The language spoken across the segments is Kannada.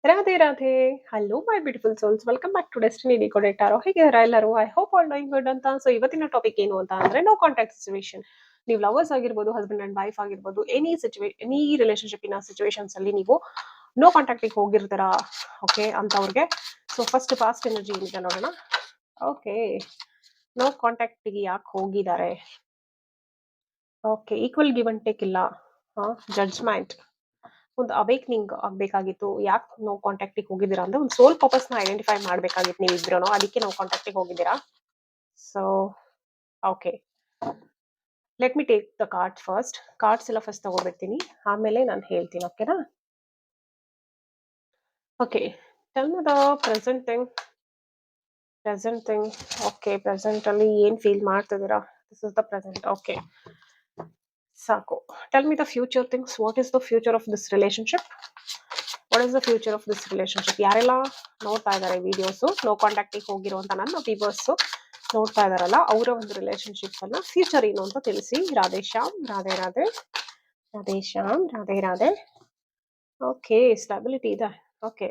ರಾಧೆ ರಾಧೆ. Hello my beautiful souls. Welcome back to destiny decoded tarot. ಹೇಗಿದ್ದೀರಾ ಎಲ್ಲರೂ? I hope all doing good ಅಂತ. ಸೊ ಇವತ್ತಿನ ಟಾಪಿಕ್ ಏನು ಅಂತ ಅಂದ್ರೆ ನೋ ಕಾಂಟ್ಯಾಕ್ಟ್ ಸಿಚುವೇಶನ್. ನೀವು ಲವರ್ಸ್ ಆಗಿರ್ಬೋದು, ಹಸ್ಬೆಂಡ್ ಅಂಡ್ ವೈಫ್ ಆಗಿರ್ಬೋದು, ಎನಿ ರಿಲೇಶನ್ಶಿಪ್ಪಿನ ಸಿಚುವೇಶನ್ಸ್ ಅಲ್ಲಿ ನೀವು ನೋ ಕಾಂಟ್ಯಾಕ್ಟಿಗೆ ಹೋಗಿರ್ತೀರಾ ಓಕೆ ಅಂತವ್ರಿಗೆ. ಸೊ ಫಸ್ಟ್ ಫಾಸ್ಟ್ ಎನರ್ಜಿ ಏನಿದೆ ನೋಡೋಣ. ಓಕೆ, ನೋ ಕಾಂಟ್ಯಾಕ್ಟಿಗೆ ಯಾಕೆ ಹೋಗಿದ್ದಾರೆ? Okay, equal give and take ಇಲ್ಲ, ಜಡ್ಜ್ಮೆಂಟ್, ಒಂದು ಅವೇಕ್ನಿಂಗ್ ಆಗ್ಬೇಕಾಗಿತ್ತು. ಯಾಕೆ ನಾವು ಕಾಂಟ್ಯಾಕ್ಟಿಗೆ ಹೋಗಿದ್ದೀರಾ ಅಂದ್ರೆ ಒಂದು ಸೋಲ್ ಪರ್ಪಸ್ ನ ಐಡೆಂಟಿಫೈ ಮಾಡ್ಬೇಕಾಗಿತ್ತು ನೀವಿಬ್ರು. ಅದಕ್ಕೆ ನಾವು ಕಾಂಟ್ಯಾಕ್ಟಿಗೆ ಹೋಗಿದ್ದೀರಾ. So okay, let me take the cards first. Cards ಎಲ್ಲ ಫಸ್ಟ್ ತಗೋಬಿಡ್ತೀನಿ, ಆಮೇಲೆ ನಾನು ಹೇಳ್ತೀನಿ. ಓಕೆನಾ? Okay, tell me the present thing. Okay, present ಅಲ್ಲಿ ಏನ್ ಫೀಲ್ ಮಾಡ್ತಿದ್ದೀರಾ? This is the present. Okay, ಸಾಕು. Tell me the future things. What is the future of this relationship? What is the future of this relationship? ಯಾರೆಲ್ಲ ನೋಡ್ತಾ ಇದ್ದಾರೆ ವಿಡಿಯೋಸ್, ನೋ ಕಾಂಟ್ಯಾಕ್ಟಿಗೆ ಹೋಗಿರುವಂತ ನನ್ನ ವ್ಯೂವರ್ಸ್ ನೋಡ್ತಾ ಇದಾರಲ್ಲ, ಅವರ ಒಂದು ರಿಲೇಶನ್ಶಿಪ್ ಅನ್ನ ಫ್ಯೂಚರ್ ಏನು ಅಂತ ತಿಳಿಸಿ. ರಾಧೆ ಶ್ಯಾಮ್, ರಾಧೆ ರಾಧೆ, ರಾಧೆ ಶ್ಯಾಮ್, ರಾಧೆ ರಾಧೆ. ಓಕೆ, ಸ್ಟೆಬಿಲಿಟಿ ಇದೆ. Okay,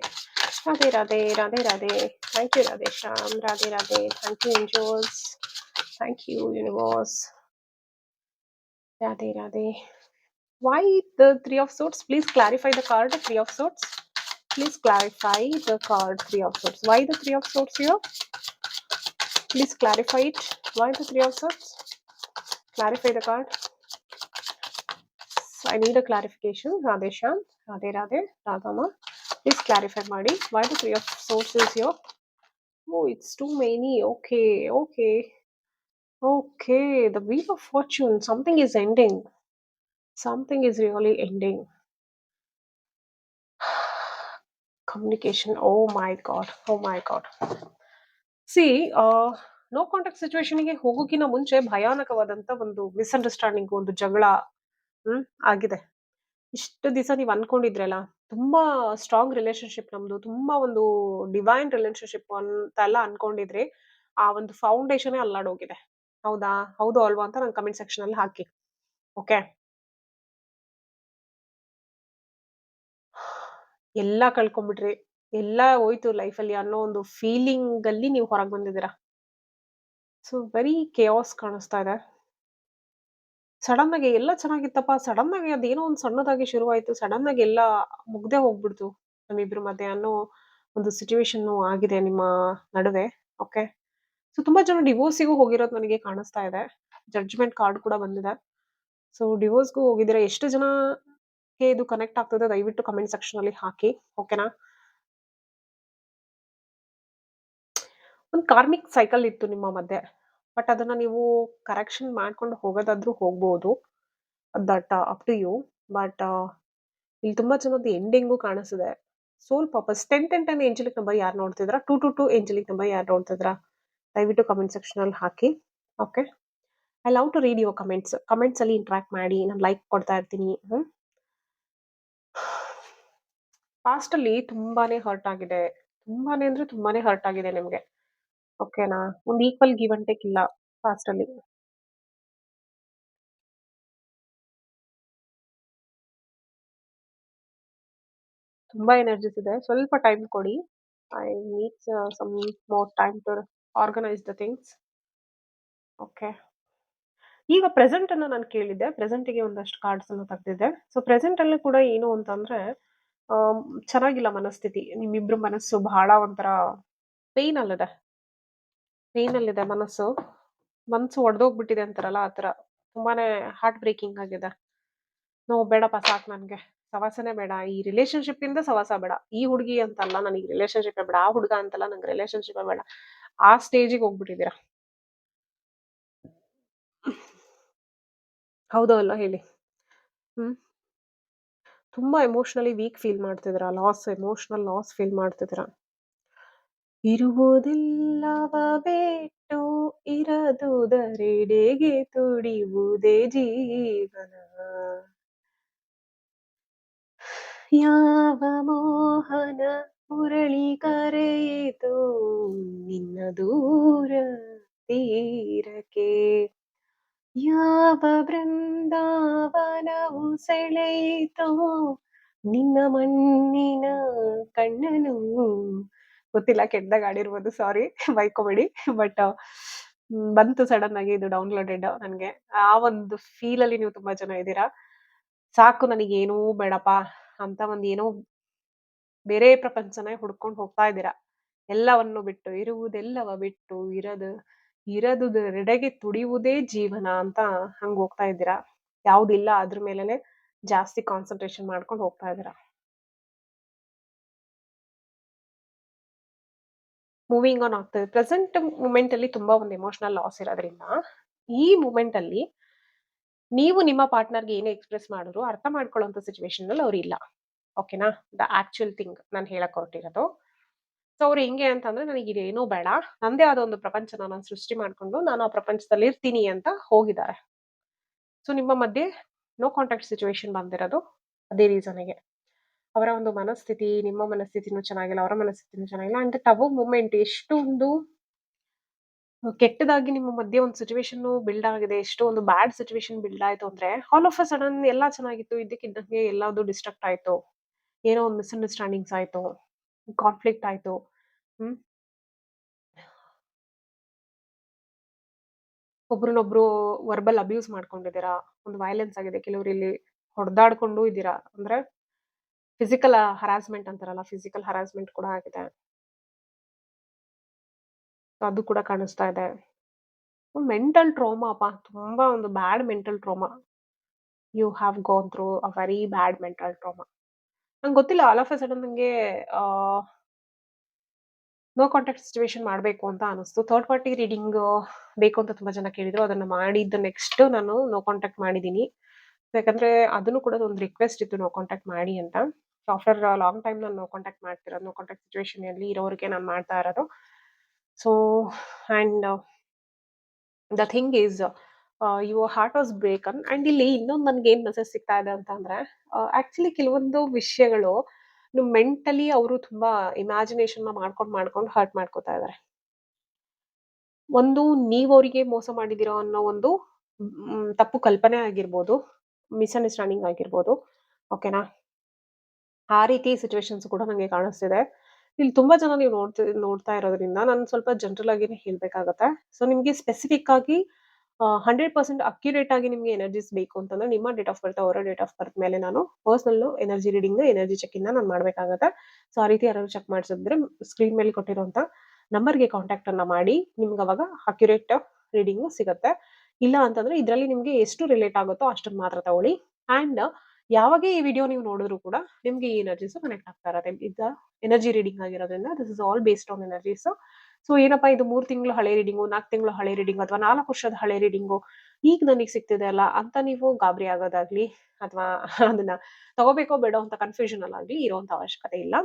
Radhe Radhe, Radhe Radhe. Thank you Radhe Shyam, Radhe Radhe. Thank you angels, thank you universe, Radhe Radhe. Why the Three of Swords? Please clarify the card Three of Swords. Please clarify the card Three of Swords. Why the Three of Swords here? Please clarify it. Why the Three of Swords? Clarify the card. So I need a clarification. Radhe Shyam, Radhe Radhe, Radhama. Please clarify Madi. Why the Three of Swords is here? Oh, it's too many. Okay, okay. Okay, the Wheel of Fortune. Something is ending. Something is really ending. Communication. Oh my god. Oh my god. ಸಿ ನೋ ಕಾಂಟ್ಯಾಕ್ಟ್ ಸಿಚುವೇಶನ್ಗೆ ಹೋಗೋಕಿನ ಮುಂಚೆ ಭಯಾನಕವಾದಂತ ಒಂದು ಮಿಸ್ಅಂಡರ್ಸ್ಟ್ಯಾಂಡಿಂಗ್, ಒಂದು ಜಗಳ ಆಗಿದೆ. ಇಷ್ಟು ದಿವಸ ನೀವು ಅನ್ಕೊಂಡಿದ್ರಲ್ಲ, ತುಂಬಾ ಸ್ಟ್ರಾಂಗ್ ರಿಲೇಶನ್ಶಿಪ್ ನಮ್ದು, ತುಂಬಾ ಒಂದು ಡಿವೈನ್ ರಿಲೇಶನ್ಶಿಪ್ ಅಂತ ಎಲ್ಲ ಅನ್ಕೊಂಡಿದ್ರಿ. ಆ ಒಂದು ಫೌಂಡೇಶನ್ ಅಲ್ಲಾಡೋಗಿದೆ. ಹೌದಾ? ಹೌದು ಅಲ್ವಾ ಅಂತ ನಂಗೆ ಕಮೆಂಟ್ ಸೆಕ್ಷನ್ ಅಲ್ಲಿ ಹಾಕಿ. ಓಕೆ, ಎಲ್ಲ ಕಳ್ಕೊಂಡ್ಬಿಟ್ರಿ, ಎಲ್ಲ ಹೋಯ್ತು ಲೈಫಲ್ಲಿ ಅನ್ನೋ ಒಂದು ಫೀಲಿಂಗ್ ಅಲ್ಲಿ ನೀವು ಹೊರಗೆ ಬಂದಿದ್ದೀರಾ. ಸೊ ವೆರಿ ಕೇಯಾಸ್ ಕಾಣಿಸ್ತಾ ಇದೆ. ಸಡನ್ ಆಗಿ ಎಲ್ಲ ಚೆನ್ನಾಗಿತ್ತಪ್ಪ, ಸಡನ್ ಆಗಿ ಅದೇನೋ ಒಂದು ಸಣ್ಣದಾಗಿ ಶುರುವಾಯ್ತು, ಸಡನ್ ಆಗಿ ಎಲ್ಲ ಮುಗ್ದೇ ಹೋಗ್ಬಿಡ್ತು ನಮ್ಮಿಬ್ರ ಮಧ್ಯೆ ಅನ್ನೋ ಒಂದು ಸಿಚುವೇಶನ್ ಆಗಿದೆ ನಿಮ್ಮ ನಡುವೆ. ಓಕೆ, ಸೊ ತುಂಬಾ ಜನ ಡಿವೋರ್ಸಿಗೂ ಹೋಗಿರೋದು ನನಗೆ ಕಾಣಿಸ್ತಾ ಇದೆ. ಜಡ್ಜ್ಮೆಂಟ್ ಕಾರ್ಡ್ ಕೂಡ ಬಂದಿದೆ. ಸೊ ಡಿವೋರ್ಸ್ಗೂ ಹೋಗಿದ್ದೀರಾ. ಎಷ್ಟು ಜನಕ್ಕೆ ಇದು ಕನೆಕ್ಟ್ ಆಗ್ತದೆ ದಯವಿಟ್ಟು ಕಮೆಂಟ್ ಸೆಕ್ಷನ್ ಅಲ್ಲಿ ಹಾಕಿ. ಓಕೆನಾ? ಒಂದು ಕಾರ್ಮಿಕ್ ಸೈಕಲ್ ಇತ್ತು ನಿಮ್ಮ ಮಧ್ಯೆ, ಬಟ್ ಅದನ್ನ ನೀವು ಕರೆಕ್ಷನ್ ಮಾಡ್ಕೊಂಡು ಹೋಗೋದಾದ್ರೂ ಹೋಗ್ಬೋದು. That up to you. But ಇಲ್ಲಿ ತುಂಬಾ ಜನದ್ದು ಎಂಡಿಂಗು ಕಾಣಿಸ್ತಿದೆ. ಸೋಲ್ ಪರ್ಪಸ್ 10 ಏಂಜಲಿಕ್ ನಂಬರ್ ಯಾರು ನೋಡ್ತಿದ್ರಾ? 222 ಏಂಜಲಿಕ್ ನಂಬರ್ ಯಾರು ನೋಡ್ತಿದ್ರಾ? ದಯವಿಟ್ಟು ಕಮೆಂಟ್ ಸೆಕ್ಷನ್ ಅಲ್ಲಿ ಹಾಕಿ. Okay, I love to read your comments. Comments ಅಲ್ಲಿ ಇಂಟ್ರಾಕ್ಟ್ ಮಾಡಿ, ನಾನು ಲೈಕ್ ಕೊಡ್ತಾ ಇರ್ತೀನಿ. ಪಾಸ್ಟ್ ಅಲ್ಲಿ ತುಂಬಾನೇ ಹರ್ಟ್ ಆಗಿದೆ, ತುಂಬಾನೇ ಅಂದ್ರೆ ತುಂಬಾನೇ ಹರ್ಟ್ ಆಗಿದೆ ನಿಮ್ಗೆ. ಓಕೆನಾ? ಒಂದು ಈಕ್ವಲ್ ಗಿವ್ ಅಂಡ್ ಟೇಕ್ ಇಲ್ಲ ಪಾಸ್ಟ್ ಅಲ್ಲಿ. ತುಂಬಾ ಎನರ್ಜೀಸ್ ಇದೆ. ಸ್ವಲ್ಪ ಟೈಮ್ ಕೊಡಿ. I need some more time to organise the things. Okay, ಈಗ ಪ್ರೆಸೆಂಟ್ ಅನ್ನ ನಾನು ಕೇಳಿದ್ದೆ. ಪ್ರೆಸೆಂಟ್‌ಗೆ ಒಂದಷ್ಟು ಕಾರ್ಡ್ಸ್ ಅನ್ನು ತೆಗ್ದಿದ್ದೆ. ಸೊ ಪ್ರೆಸೆಂಟ್ ಅಲ್ಲಿ ಕೂಡ ಏನು ಅಂತಂದ್ರೆ ಚೆನ್ನಾಗಿಲ್ಲ ಮನಸ್ಥಿತಿ. ನಿಮ್ಮಿಬ್ರ ಮನಸ್ಸು ಬಹಳ ಒಂಥರ ಪೇನ್ ಅಲ್ಲಿದೆ. ಪೇನ್ ಅಲ್ಲಿದೆ ಮನಸ್ಸು. ಮನಸ್ಸು ಒಡೆದೋಗ್ಬಿಟ್ಟಿದೆ ಅಂತಾರಲ್ಲ ಆ ಥರ. ತುಂಬಾನೇ ಹಾರ್ಟ್ ಬ್ರೇಕಿಂಗ್ ಆಗಿದೆ. ನೋ ಬೇಡಪ್ಪ, ಸಾಕು ನನ್ಗೆ. ಸವಾಸನೇ ಬೇಡ. ಈ ರಿಲೇಶನ್‌ಶಿಪ್ ಇಂದ ಸವಾಸ ಬೇಡ. ಈ ಹುಡುಗಿ ಅಂತಲ್ಲ, ನನಗೆ ರಿಲೇಶನ್‌ಶಿಪ್ಪೇ ಬೇಡ. ಆ ಹುಡುಗ ಅಂತಲ್ಲ, ನಂಗೆ ರಿಲೇಶನ್‌ಶಿಪ್ಪೇ ಬೇಡ. ಆ ಸ್ಟೇಜಿಗೆ ಹೋಗ್ಬಿಟ್ಟಿದ್ದೀರಾ. ಹೌದೋ ಅಲ್ವೋ ಹೇಳಿ? ಹ್ಮ್. ತುಂಬಾ ಎಮೋಷನಲಿ ವೀಕ್ ಫೀಲ್ ಮಾಡ್ತಿದ್ದೀರಾ. ಎಮೋಷನಲ್ ಲಾಸ್ ಫೀಲ್ ಮಾಡ್ತಿದ್ದೀರಾ. ಇರುವುದೆಲ್ಲವ ಬಿಟ್ಟು ಇರದುದರೆಡೆಗೆ ತುಡಿಯುವುದೇ ಜೀವನ. ಯಾವ ಮೋಹನ ಮುರಳಿ ಕರೆಯಿತು ನಿನ್ನ ದೂರ ತೀರಕ್ಕೆ. ಯಾವ ಬೃಂದಾವನವು ಸೆಳೆಯಿತೋ ನಿನ್ನ ಮಣ್ಣಿನ ಕಣ್ಣನು ಗೊತ್ತಿಲ್ಲ, ಕೆಟ್ಟದಾಗ ಆಡಿರ್ಬೋದು, ಸಾರಿ, ಬೈಕೋಬೇಡಿ. ಬಟ್ ಬಂತು ಸಡನ್ ಆಗಿ, ಇದು ಡೌನ್ಲೋಡೆಡ್ ನನ್ಗೆ. ಆ ಒಂದು ಫೀಲ್ ಅಲ್ಲಿ ನೀವು ತುಂಬಾ ಜನ ಇದ್ದೀರಾ. ಸಾಕು ನನಗೇನೂ ಬೇಡಪ್ಪ ಅಂತ ಒಂದ್ ಏನೋ ಬೇರೆ ಪ್ರಪಂಚನೇ ಹುಡ್ಕೊಂಡು ಹೋಗ್ತಾ ಇದ್ದೀರಾ. ಎಲ್ಲವನ್ನು ಬಿಟ್ಟು, ಇರುವುದೆಲ್ಲವ ಬಿಟ್ಟು ಇರದುದೆಡೆಗೆ ತುಡಿಯುವುದೇ ಜೀವನ ಅಂತ ಹಂಗ್ ಹೋಗ್ತಾ ಇದ್ದೀರಾ. ಯಾವ್ದಿಲ್ಲ ಅದ್ರ ಮೇಲೆನೆ ಜಾಸ್ತಿ ಕಾನ್ಸಂಟ್ರೇಷನ್ ಮಾಡ್ಕೊಂಡು ಹೋಗ್ತಾ ಇದ್ದೀರಾ. ಮೂವಿಂಗ್ ಆನ್ ಆಗ್ತದೆ. ಪ್ರೆಸೆಂಟ್ ಮೂಮೆಂಟ್ ಅಲ್ಲಿ ತುಂಬಾ ಒಂದು ಎಮೋಷನಲ್ ಲಾಸ್ ಇರೋದ್ರಿಂದ, ಈ ಮೂಮೆಂಟ್ ಅಲ್ಲಿ ನೀವು ನಿಮ್ಮ ಪಾರ್ಟ್ನರ್ಗೆ ಏನೇ ಎಕ್ಸ್‌ಪ್ರೆಸ್ ಮಾಡಿದ್ರು ಅರ್ಥ ಮಾಡ್ಕೊಳ್ಳೋಂಥ ಸಿಚುಯೇಷನ್ ಅಲ್ಲಿ ಅವ್ರು ಇಲ್ಲ. ಓಕೆನಾ? ದ ಆಕ್ಚುಯಲ್ ಥಿಂಗ್ ನಾನು ಹೇಳಕ್ ಹೊರಟಿರೋದು. ಸೊ ಅವ್ರು ಹೆಂಗೆ ಅಂತಂದ್ರೆ, ನನಗಿದೇನೂ ಬೇಡ. ನಂದೇ ಆದ ಒಂದು ಪ್ರಪಂಚನ ನಾನು ಸೃಷ್ಟಿ ಮಾಡ್ಕೊಂಡು ನಾನು ಆ ಪ್ರಪಂಚದಲ್ಲಿ ಇರ್ತೀನಿ ಅಂತ ಹೋಗಿದ್ದಾರೆ. ಸೊ ನಿಮ್ಮ ಮಧ್ಯೆ ನೋ ಕಾಂಟಾಕ್ಟ್ ಸಿಚುಯೇಷನ್ ಬಂದಿರೋದು ಅದೇ ರೀಸನ್‌ಗೆ. ಅವರ ಒಂದು ಮನಸ್ಥಿತಿ, ನಿಮ್ಮ ಮನಸ್ಥಿತಿನೂ ಚೆನ್ನಾಗಿಲ್ಲ, ಅವರ ಮನಸ್ಥಿತಿನೂ ಚೆನ್ನಾಗಿಲ್ಲ. ಅಂಡ್ ಟಬು ಮೂಮೆಂಟ್ ಎಷ್ಟೊಂದು ಕೆಟ್ಟದಾಗಿ ನಿಮ್ಮ ಮಧ್ಯೆ ಒಂದು ಸಿಚುಯೇಷನ್ ಬಿಲ್ಡ್ ಆಗಿದೆ. ಎಷ್ಟೋ ಒಂದು ಬ್ಯಾಡ್ ಸಿಚುಯೇಷನ್ ಬಿಲ್ಡ್ ಆಯ್ತು ಅಂದ್ರೆ, ಆಲ್ ಆಫ್ ಅ ಸಡನ್ ಎಲ್ಲ ಚೆನ್ನಾಗಿತ್ತು. ಇದ್ದಕ್ಕಿದ್ದಂಗೆ ಎಲ್ಲದೂ ಡಿಸ್ಟ್ರಕ್ಟ್ ಆಯ್ತು. ಏನೋ ಒಂದು ಮಿಸ್‌ಅಂಡರ್‌ಸ್ಟ್ಯಾಂಡಿಂಗ್ಸ್ ಆಯ್ತು. ಕಾನ್ಫ್ಲಿಕ್ಟ್ ಆಯ್ತು. ಹ್ಮ್. ಒಬ್ರನ್ನೊಬ್ರು ವರ್ಬಲ್ ಅಬ್ಯೂಸ್ ಮಾಡ್ಕೊಂಡಿದ್ದೀರಾ. ಒಂದು ವಯಲೆನ್ಸ್ ಆಗಿದೆ. ಕೆಲವ್ರು ಇಲ್ಲಿ ಹೊಡೆದಾಡ್ಕೊಂಡು ಇದ್ದೀರಾ. ಅಂದ್ರೆ ಫಿಸಿಕಲ್ ಹರಾಸ್ಮೆಂಟ್ ಅಂತಾರಲ್ಲ, ಫಿಸಿಕಲ್ ಹರಾಸ್ಮೆಂಟ್ ಕೂಡ ಆಗಿದೆ. ಅದು ಕೂಡ ಕಾಣಿಸ್ತಾ ಇದೆ. ಮೆಂಟಲ್ ಟ್ರಾಮಾ ಅಪ್ಪ. ತುಂಬಾ ಒಂದು bad mental trauma. You have gone through a very bad mental trauma. ನಂಗೆ ಗೊತ್ತಿಲ್ಲ, ಆಲ್ ಆಫ್ ಅ ಸಡನ್ ನಂಗೆ ನೋ ಕಾಂಟಾಕ್ಟ್ ಸಿಚುಯೇಷನ್ ಮಾಡ್ಬೇಕು ಅಂತ ಅನಿಸ್ತು. ಥರ್ಡ್ ಪಾರ್ಟಿ ರೀಡಿಂಗ್ ಬೇಕು ಅಂತ ತುಂಬಾ ಜನ ಕೇಳಿದ್ರು. ಅದನ್ನ ಮಾಡಿದ್ದು ನೆಕ್ಸ್ಟ್ ನಾನು ನೋ ಕಾಂಟಾಕ್ಟ್ ಮಾಡಿದೀನಿ. ಯಾಕಂದ್ರೆ ಅದನ್ನು ಕೂಡ ಒಂದು ರಿಕ್ವೆಸ್ಟ್ ಇತ್ತು, ನೋ ಕಾಂಟಾಕ್ಟ್ ಮಾಡಿ ಅಂತ. ಆಫ್ಟರ್ ಲಾಂಗ್ ಟೈಮ್ ನಾನು ನೋ ಕಾಂಟಾಕ್ಟ್ ಮಾಡ್ತಿರೋದು. ನೋ ಕಾಂಟಾಕ್ಟ್ ಸಿಚುಯೇಷನ್ ಅಲ್ಲಿ ಇರೋರಿಗೆ ನಾನು ಮಾಡ್ತಾ ಇರೋದು. So and the thing is your heart was broken. And ಇಲ್ಲಿ ಇನ್ನೊಂದು ನನ್ಗೆ ಏನ್ ಮೆಸೇಜ್ ಸಿಗ್ತಾ ಇದೆ ಅಂತಂದ್ರೆ, ಆಕ್ಚುಲಿ ಕೆಲವೊಂದು ವಿಷಯಗಳು ಮೆಂಟಲಿ ಅವರು ತುಂಬಾ ಇಮ್ಯಾಜಿನೇಷನ್ ಮಾಡ್ಕೊಂಡು ಹರ್ಟ್ ಮಾಡ್ಕೊತಾ ಇದಾರೆ. ಒಂದು ನೀವ್ ಅವ್ರಿಗೆ ಮೋಸ ಮಾಡಿದೀರಾ ಅನ್ನೋ ಒಂದು ತಪ್ಪು ಕಲ್ಪನೆ ಆಗಿರ್ಬೋದು, ಮಿಸ್‌ಅಂಡರ್‌ಸ್ಟ್ಯಾಂಡಿಂಗ್ ಆಗಿರ್ಬೋದು. ಓಕೆನಾ? ಆ ರೀತಿ ಸಿಚುಯೇಷನ್ಸ್ ಕೂಡ ನಂಗೆ ಕಾಣಿಸ್ತಿದೆ. ಇಲ್ಲಿ ತುಂಬಾ ಜನ ನೀವು ನೋಡ್ತಾ ಇರೋದ್ರಿಂದ ನಾನು ಸ್ವಲ್ಪ ಜನರಲ್ ಆಗಿನೇ ಹೇಳ್ಬೇಕಾಗತ್ತೆ. ಸೊ ನಿಮ್ಗೆ ಸ್ಪೆಸಿಫಿಕ್ ಆಗಿ 100% ಅಕ್ಯುರೇಟ್ ಆಗಿ ನಿಮ್ಗೆ ಎನರ್ಜೀಸ್ ಬೇಕು ಅಂತಂದ್ರೆ, ನಿಮ್ಮ ಡೇಟ್ ಆಫ್ ಬರ್ತ್, ಅವರ ಡೇಟ್ ಆಫ್ ಬರ್ತ್ ಮೇಲೆ ನಾನು ಪರ್ಸನಲ್ ಎನರ್ಜಿ ರೀಡಿಂಗ್, ಎನರ್ಜಿ ಚೆಕ್‌ಇನ್‌ನ ನಾನು ಮಾಡ್ಬೇಕಾಗತ್ತೆ. ಸೊ ಆ ರೀತಿ ಯಾರಾದ್ರು ಚೆಕ್ ಮಾಡ್ಸಿದ್ರೆ ಸ್ಕ್ರೀನ್ ಮೇಲೆ ಕೊಟ್ಟಿರುವಂತ ನಂಬರ್‌ಗೆ ಕಾಂಟಾಕ್ಟ್ ಅನ್ನ ಮಾಡಿ. ನಿಮ್ಗೆ ಅವಾಗ ಅಕ್ಯುರೇಟ್ ರೀಡಿಂಗ್ ಸಿಗತ್ತೆ. ಇಲ್ಲ ಅಂತಂದ್ರೆ ಇದ್ರಲ್ಲಿ ನಿಮ್ಗೆ ಎಷ್ಟು ರಿಲೇಟ್ ಆಗುತ್ತೋ ಅಷ್ಟನ್ನ ಮಾತ್ರ ತಗೊಳ್ಳಿ. ಅಂಡ್ ಯಾವಾಗ ಈ ವಿಡಿಯೋ ನೀವು ನೋಡಿದ್ರು ಕೂಡ ನಿಮ್ಗೆ ಈ ಎನರ್ಜೀಸ್ ಕನೆಕ್ಟ್ ಆಗ್ತಾ ಇರತ್ತೆ. ಇದು ಎನರ್ಜಿ ರೀಡಿಂಗ್ ಆಗಿರೋದ್ರಿಂದ this is all based on energies. So ಏನಪ್ಪಾ ಇದು 3 ತಿಂಗಳು ಹಳೆ ರೀಡಿಂಗು, 4 ತಿಂಗಳು ಹಳೆ ರೀಡಿಂಗು ಅಥವಾ 4 ವರ್ಷದ ಹಳೆ ರೀಡಿಂಗು ಈಗ ನನಗೆ ಸಿಗ್ತಿದೆ ಅಲ್ಲ ಅಂತ ನೀವು ಗಾಬರಿ ಆಗೋದಾಗ್ಲಿ ಅಥವಾ ಅದನ್ನ ತಗೋಬೇಕೋ ಬೇಡೋ ಅಂತ ಕನ್ಫ್ಯೂಷನ್ ಅಲ್ಲಾಗ್ಲಿ ಇರುವಂತ ಅವಶ್ಯಕತೆ ಇಲ್ಲ.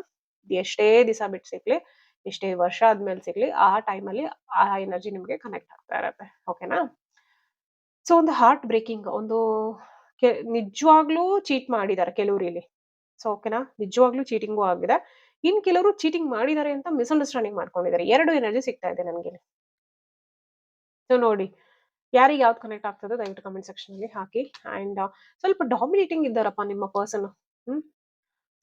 ಎಷ್ಟೇ ದಿವಸ ಬಿಟ್ಟು ಸಿಗ್ಲಿ, ಎಷ್ಟೇ ವರ್ಷ ಆದ್ಮೇಲೆ ಸಿಗ್ಲಿ, ಆ ಟೈಮಲ್ಲಿ ಆ ಎನರ್ಜಿ ನಿಮ್ಗೆ ಕನೆಕ್ಟ್ ಆಗ್ತಾ ಇರತ್ತೆ. ಓಕೆನಾ? ಸೊ ಒಂದು ಹಾರ್ಟ್ ಬ್ರೇಕಿಂಗ್ ಒಂದು ನಿಜವಾಗ್ಲೂ ಚೀಟ್ ಮಾಡಿದ್ದಾರೆ ಕೆಲವ್ರು ಇಲ್ಲಿ. ಸೊ ಓಕೆನಾ? ನಿಜವಾಗ್ಲೂ ಚೀಟಿಂಗು ಆಗಿದೆ. ಇನ್ ಕೆಲವರು ಚೀಟಿಂಗ್ ಮಾಡಿದ್ದಾರೆ ಅಂತ ಮಿಸ್‌ಅಂಡರ್‌ಸ್ಟ್ಯಾಂಡಿಂಗ್ ಮಾಡ್ಕೊಂಡಿದ್ದಾರೆ. 2 ಎನರ್ಜಿ ಸಿಗ್ತಾ ಇದೆ ನನ್ಗೆ. ಸೊ ನೋಡಿ, ಯಾರಿಗೆ ಯಾವ್ದು ಕನೆಕ್ಟ್ ಆಗ್ತದೋ ದಯವಿಟ್ಟು ಕಮೆಂಟ್ ಸೆಕ್ಷನ್ ಅಲ್ಲಿ ಹಾಕಿ. ಅಂಡ್ ಸ್ವಲ್ಪ ಡಾಮಿನೇಟಿಂಗ್ ಇದ್ದಾರಪ್ಪ ನಿಮ್ಮ person. Hmm.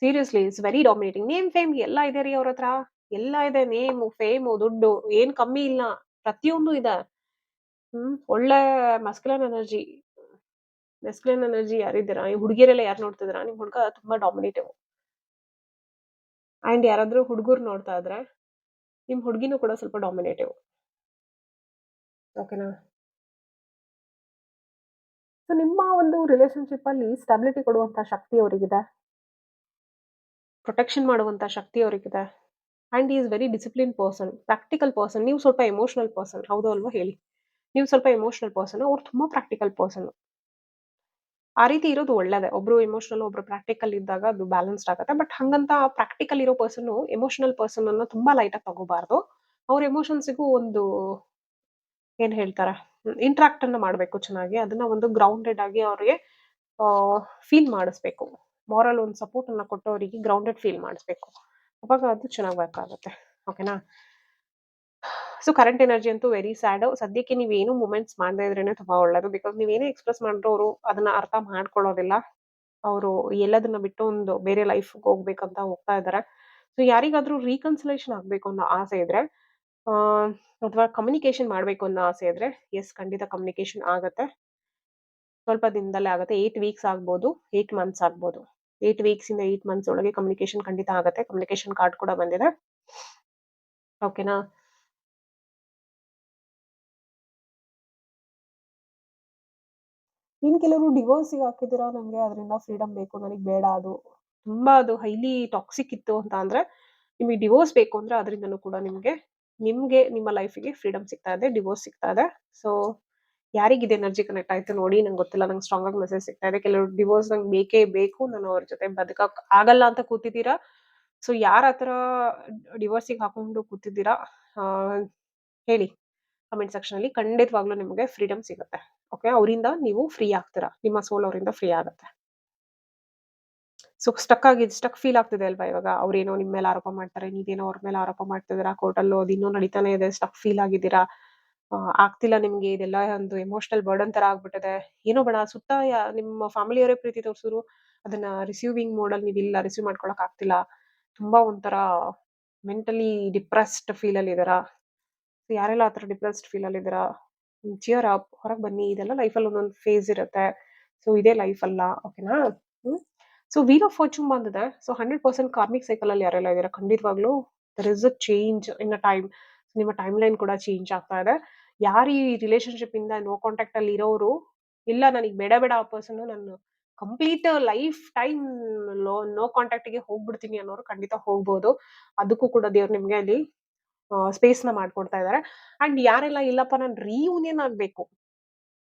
Seriously it's very dominating. Name fame ಎಲ್ಲ ಇದೆ ರೀ ಅವ್ರ ಹತ್ರ. ಎಲ್ಲ ಇದೆ. ನೇಮು, ಫೇಮು, ದುಡ್ಡು ಏನ್ ಕಮ್ಮಿ ಇಲ್ಲ. ಪ್ರತಿಯೊಂದು ಇದೆ. ಒಳ್ಳೆ ಮಸ್ಕ್ಯುಲನ್ ಎನರ್ಜಿ. ಮೆಸ್ಕ್ಯುಲನ್ ಎನರ್ಜಿ ಯಾರಿದ್ದೀರಾ? ಈ ಹುಡುಗಿಯರೆಲ್ಲ ಯಾರು ನೋಡ್ತಿದ್ದೀರಾ? ನಿಮ್ ಹುಡುಗ ತುಂಬಾ ಡಾಮಿನೇಟಿವ್. ಅಂಡ್ ಯಾರಾದ್ರೂ ಹುಡುಗರು ನೋಡ್ತಾ ಇದ್ರೆ ನಿಮ್ ಹುಡುಗಿನೂ ಕೂಡ ಸ್ವಲ್ಪ ಡಾಮಿನೇಟಿವ್. ಓಕೆನಾ? ಸೊ ನಿಮ್ಮ ಒಂದು ರಿಲೇಶನ್‌ಶಿಪ್ ಅಲ್ಲಿ ಸ್ಟೆಬಿಲಿಟಿ ಕೊಡುವಂತ ಶಕ್ತಿ ಅವರಿಗಿದೆ. ಪ್ರೊಟೆಕ್ಷನ್ ಮಾಡುವಂತ ಶಕ್ತಿ ಅವರಿಗಿದೆ. And he is very discipline person, practical person. ನೀವು ಸ್ವಲ್ಪ ಎಮೋಷನಲ್ ಪರ್ಸನ್. ಹೌದೋ ಅಲ್ವೋ ಹೇಳಿ? ನೀವು ಸ್ವಲ್ಪ ಎಮೋಷನಲ್ ಪರ್ಸನ್. ಅವ್ರು ತುಂಬಾ ಪ್ರಾಕ್ಟಿಕಲ್ ಪರ್ಸನ್. ಆ ರೀತಿ ಇರೋದು ಒಳ್ಳೇದೇ. ಒಬ್ರು ಎಮೋಷನಲ್, ಒಬ್ರು ಪ್ರಾಕ್ಟಿಕಲ್ ಇದ್ದಾಗ ಅದು ಬ್ಯಾಲೆನ್ಸ್ಡ್ ಆಗತ್ತೆ. ಬಟ್ ಹಂಗಂತ ಪ್ರಾಕ್ಟಿಕಲ್ ಇರೋ ಪರ್ಸನ್ ಎಮೋಷನಲ್ ಪರ್ಸನ್ ಅನ್ನ ತುಂಬಾ ಲೈಟ್ ಆಗಿ ತಗೋಬಾರ್ದು. ಅವ್ರ ಎಮೋಷನ್ಸ್‌ಗೂ ಒಂದು ಏನ್ ಹೇಳ್ತಾರೆ? ಇಂಟರಾಕ್ಟ್ ಅನ್ನ ಮಾಡ್ಬೇಕು ಚೆನ್ನಾಗಿ. ಅದನ್ನ ಒಂದು ಗ್ರೌಂಡೆಡ್ ಆಗಿ ಅವ್ರಿಗೆ ಫೀಲ್ ಮಾಡಿಸ್ಬೇಕು. ಮಾರಲ್ ಒಂದು ಸಪೋರ್ಟ್ ಅನ್ನ ಕೊಟ್ಟು ಅವರಿಗೆ ಗ್ರೌಂಡೆಡ್ ಫೀಲ್ ಮಾಡಿಸ್ಬೇಕು. ಅವಾಗ ಅದು ಚೆನ್ನಾಗಿ ವರ್ಕ್ ಆಗುತ್ತೆ. ಓಕೆನಾ? ಸೊ ಕರೆಂಟ್ ಎನರ್ಜಿ ಅಂತೂ ವೆರಿ ಸ್ಯಾಡ್. ಸದ್ಯಕ್ಕೆ ನೀವೇನು ಮೂವ್‌ಮೆಂಟ್ಸ್ ಮಾಡದೇ ಇದ್ರೇನೆ ತುಂಬಾ ಒಳ್ಳೇದು. ಬಿಕಾಸ್ ನೀವೇನೇ ಎಕ್ಸ್‌ಪ್ರೆಸ್ ಮಾಡಿದ್ರು ಅವರು ಅದನ್ನ ಅರ್ಥ ಮಾಡ್ಕೊಳ್ಳೋದಿಲ್ಲ. ಅವರು ಎಲ್ಲದನ್ನ ಬಿಟ್ಟು ಒಂದು ಬೇರೆ ಲೈಫ್‌ಗೆ ಹೋಗ್ಬೇಕಂತ ಹೋಗ್ತಾ ಇದ್ದಾರೆ. ಸೊ ಯಾರಿಗಾದ್ರೂ ರೀಕನ್ಸಿಲೇಷನ್ ಆಗ್ಬೇಕು ಅನ್ನೋ ಆಸೆ ಇದ್ರೆ ಅಥವಾ ಕಮ್ಯುನಿಕೇಷನ್ ಮಾಡ್ಬೇಕು ಅನ್ನೋ ಆಸೆ ಇದ್ರೆ ಯೆಸ್ ಖಂಡಿತ ಕಮ್ಯುನಿಕೇಷನ್ ಆಗತ್ತೆ. ಸ್ವಲ್ಪ ದಿನದಲ್ಲೇ ಆಗತ್ತೆ. 8 ವೀಕ್ಸ್ ಆಗ್ಬೋದು, 8 ಮಂತ್ಸ್ ಆಗ್ಬೋದು. 8 ವೀಕ್ಸ್ ಇಂದ 8 ಮಂತ್ಸ್ ಒಳಗೆ ಕಮ್ಯುನಿಕೇಷನ್ ಖಂಡಿತ ಆಗತ್ತೆ. ಕಮ್ಯುನಿಕೇಷನ್ ಕಾರ್ಡ್ ಕೂಡ ಬಂದಿದೆ. ಓಕೆನಾ? ಇನ್ ಕೆಲವರು ಡಿವೋರ್ಸ್‌ಗೆ ಹಾಕಿದ್ದೀರಾ, ನಂಗೆ ಅದರಿಂದ ಫ್ರೀಡಮ್ ಬೇಕು, ನನಗ್ ಬೇಡ ಅದು. ತುಂಬಾ ಅದು ಹೈಲಿ ಟಾಕ್ಸಿಕ್ ಇತ್ತು ಅಂತ ಅಂದ್ರೆ, ನಿಮಗೆ ಡಿವೋರ್ಸ್ ಬೇಕು ಅಂದ್ರೆ ಅದರಿಂದನೂ ಕೂಡ ನಿಮ್ಗೆ ನಿಮ್ಮ ಲೈಫಿಗೆ ಫ್ರೀಡಮ್ ಸಿಗ್ತಾ ಇದೆ, ಡಿವೋರ್ಸ್ ಸಿಗ್ತಾ ಇದೆ. ಸೊ ಯಾರಿಗಿದೆ ಎನರ್ಜಿ ಕನೆಕ್ಟ್ ಆಯ್ತು ನೋಡಿ, ನಂಗೆ ಗೊತ್ತಿಲ್ಲ. ನಂಗೆ ಸ್ಟ್ರಾಂಗ್ ಆಗಿ ಮೆಸೇಜ್ ಸಿಗ್ತಾ ಇದೆ. ಕೆಲವರು ಡಿವೋರ್ಸ್ ನಂಗೆ ಬೇಕೇ ಬೇಕು, ನಾನು ಅವ್ರ ಜೊತೆ ಬದುಕಕ್ ಆಗಲ್ಲ ಅಂತ ಕೂತಿದ್ದೀರಾ. ಸೊ ಯಾರ ಆತರ ಡಿವೋರ್ಸಿಗೆ ಹಾಕೊಂಡು ಕೂತಿದ್ದೀರಾ, ಆ, ಹೇಳಿ ಕಮೆಂಟ್ ಸೆಕ್ಷನ್ ಅಲ್ಲಿ. ಖಂಡಿತವಾಗ್ಲೂ ನಿಮಗೆ ಫ್ರೀಡಮ್ ಸಿಗುತ್ತೆ. ಓಕೆ, ಅವರಿಂದ ನೀವು ಫ್ರೀ ಆಗ್ತೀರಾ, ನಿಮ್ಮ ಸೋಲ್ ಅವರಿಂದ ಫ್ರೀ ಆಗುತ್ತೆ. ಸೊ ಸ್ಟಕ್ ಫೀಲ್ ಆಗ್ತಿದೆ ಅಲ್ವಾ ಇವಾಗ? ಅವ್ರೇನೋ ನಿಮ್ ಮೇಲೆ ಆರೋಪ ಮಾಡ್ತಾರೆ, ನೀವೇನೋ ಅವ್ರ ಮೇಲೆ ಆರೋಪ ಮಾಡ್ತಿದ್ದೀರಾ, ಕೋರ್ಟಲ್ಲೂ ಅದು ಇನ್ನೂ ನಡೀತಾನೆ ಇದೆ, ಸ್ಟಕ್ ಫೀಲ್ ಆಗಿದ್ದೀರಾ, ಆಗ್ತಿಲ್ಲ ನಿಮ್ಗೆ, ಇದೆಲ್ಲ ಒಂದು ಎಮೋಷನಲ್ ಬರ್ಡನ್ ತರ ಆಗ್ಬಿಟ್ಟಿದೆ. ಏನೋ ಬೇಡ, ಸುತ್ತ ನಿಮ್ಮ ಫ್ಯಾಮಿಲಿಯವರೇ ಪ್ರೀತಿ ತೋರಿಸಿದ್ರು, ಅದನ್ನ ರಿಸೀವಿಂಗ್ ಮೋಡಲ್ಲಿ ನೀವಿಲ್ಲ, ರಿಸೀವ್ ಮಾಡ್ಕೊಳಕ್ ಆಗ್ತಿಲ್ಲ. ತುಂಬಾ ಒಂಥರ ಮೆಂಟಲಿ ಡಿಪ್ರೆಸ್ಡ್ ಫೀಲ್ ಅಲ್ಲಿ ಇದಾರ. ಯಾರೆಲ್ಲ ಆತರ ಡಿಪ್ರೆಸ್ಡ್ ಫೀಲ್ ಅಲ್ಲಿ ಇದಾರ, ಚಿಯರ್ ಅಪ್, ಹೊರಗೆ ಬನ್ನಿ. ಇದೆಲ್ಲ ಲೈಫಲ್ಲಿ ಒಂದೊಂದು ಫೇಸ್ ಇರುತ್ತೆ. ಸೊ ಇದೇ ಲೈಫ್ ಅಲ್ಲ. ಓಕೆನಾ? ಸೊ ವೀಲ್ ಆಫ್ ಫಾರ್ಚೂನ್ ಬಂದಿದೆ. ಸೊ 100% ಕಾರ್ಮಿಕ್ ಸೈಕಲ್ ಅಲ್ಲಿ ಯಾರೆಲ್ಲ ಇದಾರೆ, ಖಂಡಿತವಾಗ್ಲೂ there is a change in a time. ನಿಮ್ಮ ಟೈಮ್ ಲೈನ್ ಕೂಡ ಚೇಂಜ್ ಆಗ್ತಾ ಇದೆ. ಯಾರು ಈ ರಿಲೇಶನ್ಶಿಪ್ ಇಂದ ನೋ ಕಾಂಟ್ಯಾಕ್ಟ್ ಅಲ್ಲಿ ಇರೋರು, ಇಲ್ಲ ನನಗೆ ಬೇಡ ಬೇಡ ಆ ಪರ್ಸನ್, ನಾನು complete lifetime no contact ಗೆ ಹೋಗ್ಬಿಡ್ತೀನಿ ಅನ್ನೋರು ಖಂಡಿತ ಹೋಗ್ಬೋದು. ಅದಕ್ಕೂ ಕೂಡ ದೇವ್ರು ನಿಮ್ಗೆ ಅಲ್ಲಿ ಸ್ಪೇಸ್ ನ ಮಾಡ್ಕೊಡ್ತಾ ಇದಾರೆ. ಅಂಡ್ ಯಾರೆಲ್ಲ ಇಲ್ಲಪ್ಪ ನಾನು ರೀಯೂನಿಯನ್ ಆಗ್ಬೇಕು,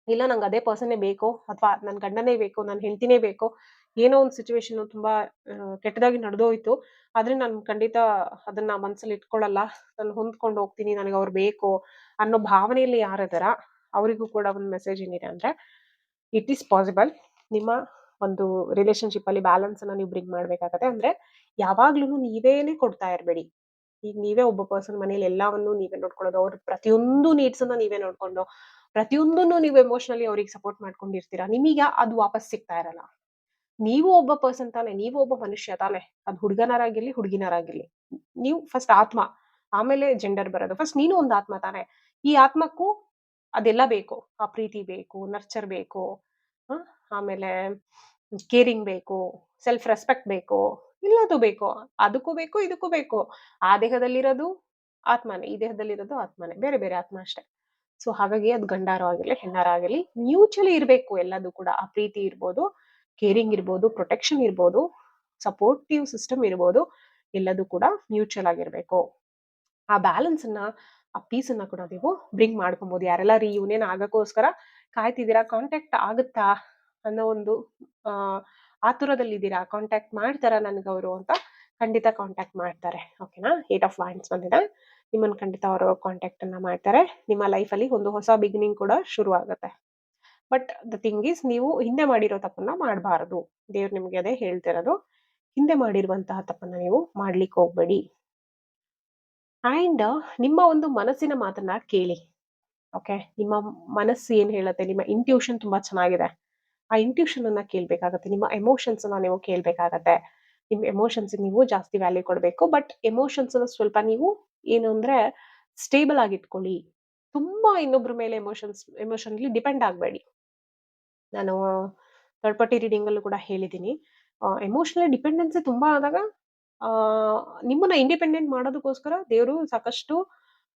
ಇಲ್ಲ ನಂಗೆ ಅದೇ ಪರ್ಸನ್ನೇ ಬೇಕು, ಅಥವಾ ನನ್ನ ಗಂಡನೇ ಬೇಕು, ನನ್ನ ಹೆಂಡತಿನೇ ಬೇಕು, ಏನೋ ಒಂದು ಸಿಚುವೇಶನ್ ತುಂಬಾ ಕೆಟ್ಟದಾಗಿ ನಡೆದೋಯ್ತು, ಆದ್ರೆ ನಾನು ಖಂಡಿತ ಅದನ್ನ ಮನಸ್ಸಲ್ಲಿ ಇಟ್ಕೊಳ್ಳಲ್ಲ, ನಾನು ಹೊಂದ್ಕೊಂಡು ಹೋಗ್ತೀನಿ, ನನಗೆ ಅವ್ರು ಬೇಕು ಅನ್ನೋ ಭಾವನೆಯಲ್ಲಿ ಯಾರಿದಾರ ಅವರಿಗೂ ಕೂಡ ಒಂದು ಮೆಸೇಜ್ ಏನಿದೆ ಅಂದ್ರೆ, ಇಟ್ ಈಸ್ ಪಾಸಿಬಲ್. ನಿಮ್ಮ ಒಂದು ರಿಲೇಶನ್ಶಿಪ್ ಅಲ್ಲಿ ಬ್ಯಾಲೆನ್ಸ್ ಅನ್ನ ನೀವು ಬ್ರಿಂಗ್ ಮಾಡ್ಬೇಕಾಗತ್ತೆ. ಅಂದ್ರೆ ಯಾವಾಗ್ಲೂ ನೀವೇನೆ ಕೊಡ್ತಾ ಇರ್ಬೇಡಿ. ಈಗ ನೀವೇ ಒಬ್ಬ ಪರ್ಸನ್ ಮನೇಲಿ ಎಲ್ಲವನ್ನು ನೀವೇ ನೋಡ್ಕೊಳ್ಳೋದು, ಅವ್ರ ಪ್ರತಿಯೊಂದು ನೀಡ್ಸ್ ಅನ್ನ ನೀವೇ ನೋಡ್ಕೊಂಡು, ಪ್ರತಿಯೊಂದನ್ನು ನೀವು ಎಮೋಷನಲಿ ಅವ್ರಿಗೆ ಸಪೋರ್ಟ್ ಮಾಡ್ಕೊಂಡಿರ್ತೀರಾ, ನಿಮೀಗ ಅದು ವಾಪಸ್ ಸಿಗ್ತಾ ಇರಲ್ಲ. ನೀವು ಒಬ್ಬ ಪರ್ಸನ್ ತಾನೆ, ನೀವು ಒಬ್ಬ ಮನುಷ್ಯ ತಾನೆ, ಅದು ಹುಡುಗನರಾಗಿರ್ಲಿ ಹುಡುಗಿನರಾಗಿರ್ಲಿ, ನೀವು ಫಸ್ಟ್ ಆತ್ಮ, ಆಮೇಲೆ ಜೆಂಡರ್ ಬರೋದು. ಫಸ್ಟ್ ನೀನು ಒಂದು ಆತ್ಮ ತಾನೆ. ಈ ಆತ್ಮಕ್ಕೂ ಅದೆಲ್ಲ ಬೇಕು, ಆ ಪ್ರೀತಿ ಬೇಕು, ನರ್ಚರ್ ಬೇಕು, ಹ? ಆಮೇಲೆ ಕೇರಿಂಗ್ ಬೇಕು, ಸೆಲ್ಫ್ ರೆಸ್ಪೆಕ್ಟ್ ಬೇಕು, ಎಲ್ಲದು ಬೇಕು. ಅದಕ್ಕೂ ಬೇಕು, ಇದಕ್ಕೂ ಬೇಕು. ಆ ದೇಹದಲ್ಲಿರೋದು ಆತ್ಮನೇ, ಈ ದೇಹದಲ್ಲಿರೋದು ಆತ್ಮನೇ, ಬೇರೆ ಬೇರೆ ಆತ್ಮ ಅಷ್ಟೇ. ಸೊ ಹಾಗಾಗಿ ಅದು ಗಂಡಾರ ಆಗಿರ್ಲಿ ಹೆಣ್ಣಾರ ಆಗಿರ್ಲಿ, ಮ್ಯೂಚುಲಿ ಇರ್ಬೇಕು ಎಲ್ಲದು ಕೂಡ. ಆ ಪ್ರೀತಿ ಇರ್ಬೋದು, ಕೇರಿಂಗ್ ಇರ್ಬೋದು, ಪ್ರೊಟೆಕ್ಷನ್ ಇರ್ಬೋದು, ಸಪೋರ್ಟಿವ್ ಸಿಸ್ಟಮ್ ಇರ್ಬೋದು, ಎಲ್ಲದು ಕೂಡ ಮ್ಯೂಚುವಲ್ ಆಗಿರ್ಬೇಕು. ಆ ಬ್ಯಾಲೆನ್ಸ್ ಅನ್ನ, ಆ ಪೀಸ್ ಅನ್ನ ಕೂಡ ನೀವು ಬ್ರಿಂಗ್ ಮಾಡ್ಕೊಬಹುದು. ಯಾರೆಲ್ಲ ರಿಯೂನಿಯನ್ ಆಗಕ್ಕೋಸ್ಕರ ಕಾಯ್ತಿದ್ದೀರಾ, ಕಾಂಟ್ಯಾಕ್ಟ್ ಆಗುತ್ತಾ ಅನ್ನೋ ಒಂದು ಆ ಆತುರದಲ್ಲಿದ್ದೀರಾ, ಕಾಂಟ್ಯಾಕ್ಟ್ ಮಾಡ್ತಾರ ನನ್ಗವ್ರು ಅಂತ, ಖಂಡಿತ ಕಾಂಟ್ಯಾಕ್ಟ್ ಮಾಡ್ತಾರೆ. ಓಕೆನಾ? 8 ಆಫ್ ವಾಂಡ್ಸ್ ಬಂದಿದೆ. ನಿಮ್ಮನ್ನ ಖಂಡಿತ ಅವರು ಕಾಂಟ್ಯಾಕ್ಟ್ ಅನ್ನ ಮಾಡ್ತಾರೆ. ನಿಮ್ಮ ಲೈಫ್ ಅಲ್ಲಿ ಒಂದು ಹೊಸ ಬಿಗಿನಿಂಗ್ ಕೂಡ ಶುರು ಆಗುತ್ತೆ. ಬಟ್ ದ ಥಿಂಗ್ ಈಸ್, ನೀವು ಹಿಂದೆ ಮಾಡಿರೋ ತಪ್ಪನ್ನ ಮಾಡಬಾರದು. ದೇವ್ರು ನಿಮ್ಗೆ ಅದೇ ಹೇಳ್ತಿರೋದು. ಹಿಂದೆ ಮಾಡಿರುವಂತಹ ತಪ್ಪನ್ನ ನೀವು ಮಾಡ್ಲಿಕ್ಕೆ ಹೋಗ್ಬೇಡಿ. ಅಂಡ್ ನಿಮ್ಮ ಒಂದು ಮನಸ್ಸಿನ ಮಾತನ್ನ ಕೇಳಿ. ಓಕೆ, ನಿಮ್ಮ ಮನಸ್ಸು ಏನ್ ಹೇಳುತ್ತೆ, ನಿಮ್ಮ ಇಂಟ್ಯೂಷನ್ ತುಂಬಾ ಚೆನ್ನಾಗಿದೆ, ಆ ಇಂಟ್ಯೂಷನ್ ಅನ್ನ ಕೇಳ್ಬೇಕಾಗತ್ತೆ. ನಿಮ್ಮ ಎಮೋಷನ್ಸ್ ಅನ್ನ ನೀವು ಕೇಳ್ಬೇಕಾಗತ್ತೆ. ನಿಮ್ ಎಮೋಷನ್ಸ್ ನೀವು ಜಾಸ್ತಿ ವ್ಯಾಲ್ಯೂ ಕೊಡ್ಬೇಕು. ಬಟ್ ಎಮೋಷನ್ಸ್ ಸ್ವಲ್ಪ ನೀವು ಏನು ಅಂದ್ರೆ ಸ್ಟೇಬಲ್ ಆಗಿ ಇಟ್ಕೊಳ್ಳಿ. ತುಂಬಾ ಇನ್ನೊಬ್ರ ಮೇಲೆ ಎಮೋಷನ್ಲಿ ಡಿಪೆಂಡ್ ಆಗಬೇಡಿ. ನಾನು ಥರ್ಡ್ ಪಾರ್ಟಿ ರೀಡಿಂಗ್ ಅಲ್ಲೂ ಕೂಡ ಹೇಳಿದ್ದೀನಿ, ಎಮೋಷನಲ್ ಡಿಪೆಂಡೆನ್ಸಿ ತುಂಬಾ ಆದಾಗ ಆ ನಿಮ್ಮನ್ನ ಇಂಡಿಪೆಂಡೆಂಟ್ ಮಾಡೋದಕ್ಕೋಸ್ಕರ ದೇವರು ಸಾಕಷ್ಟು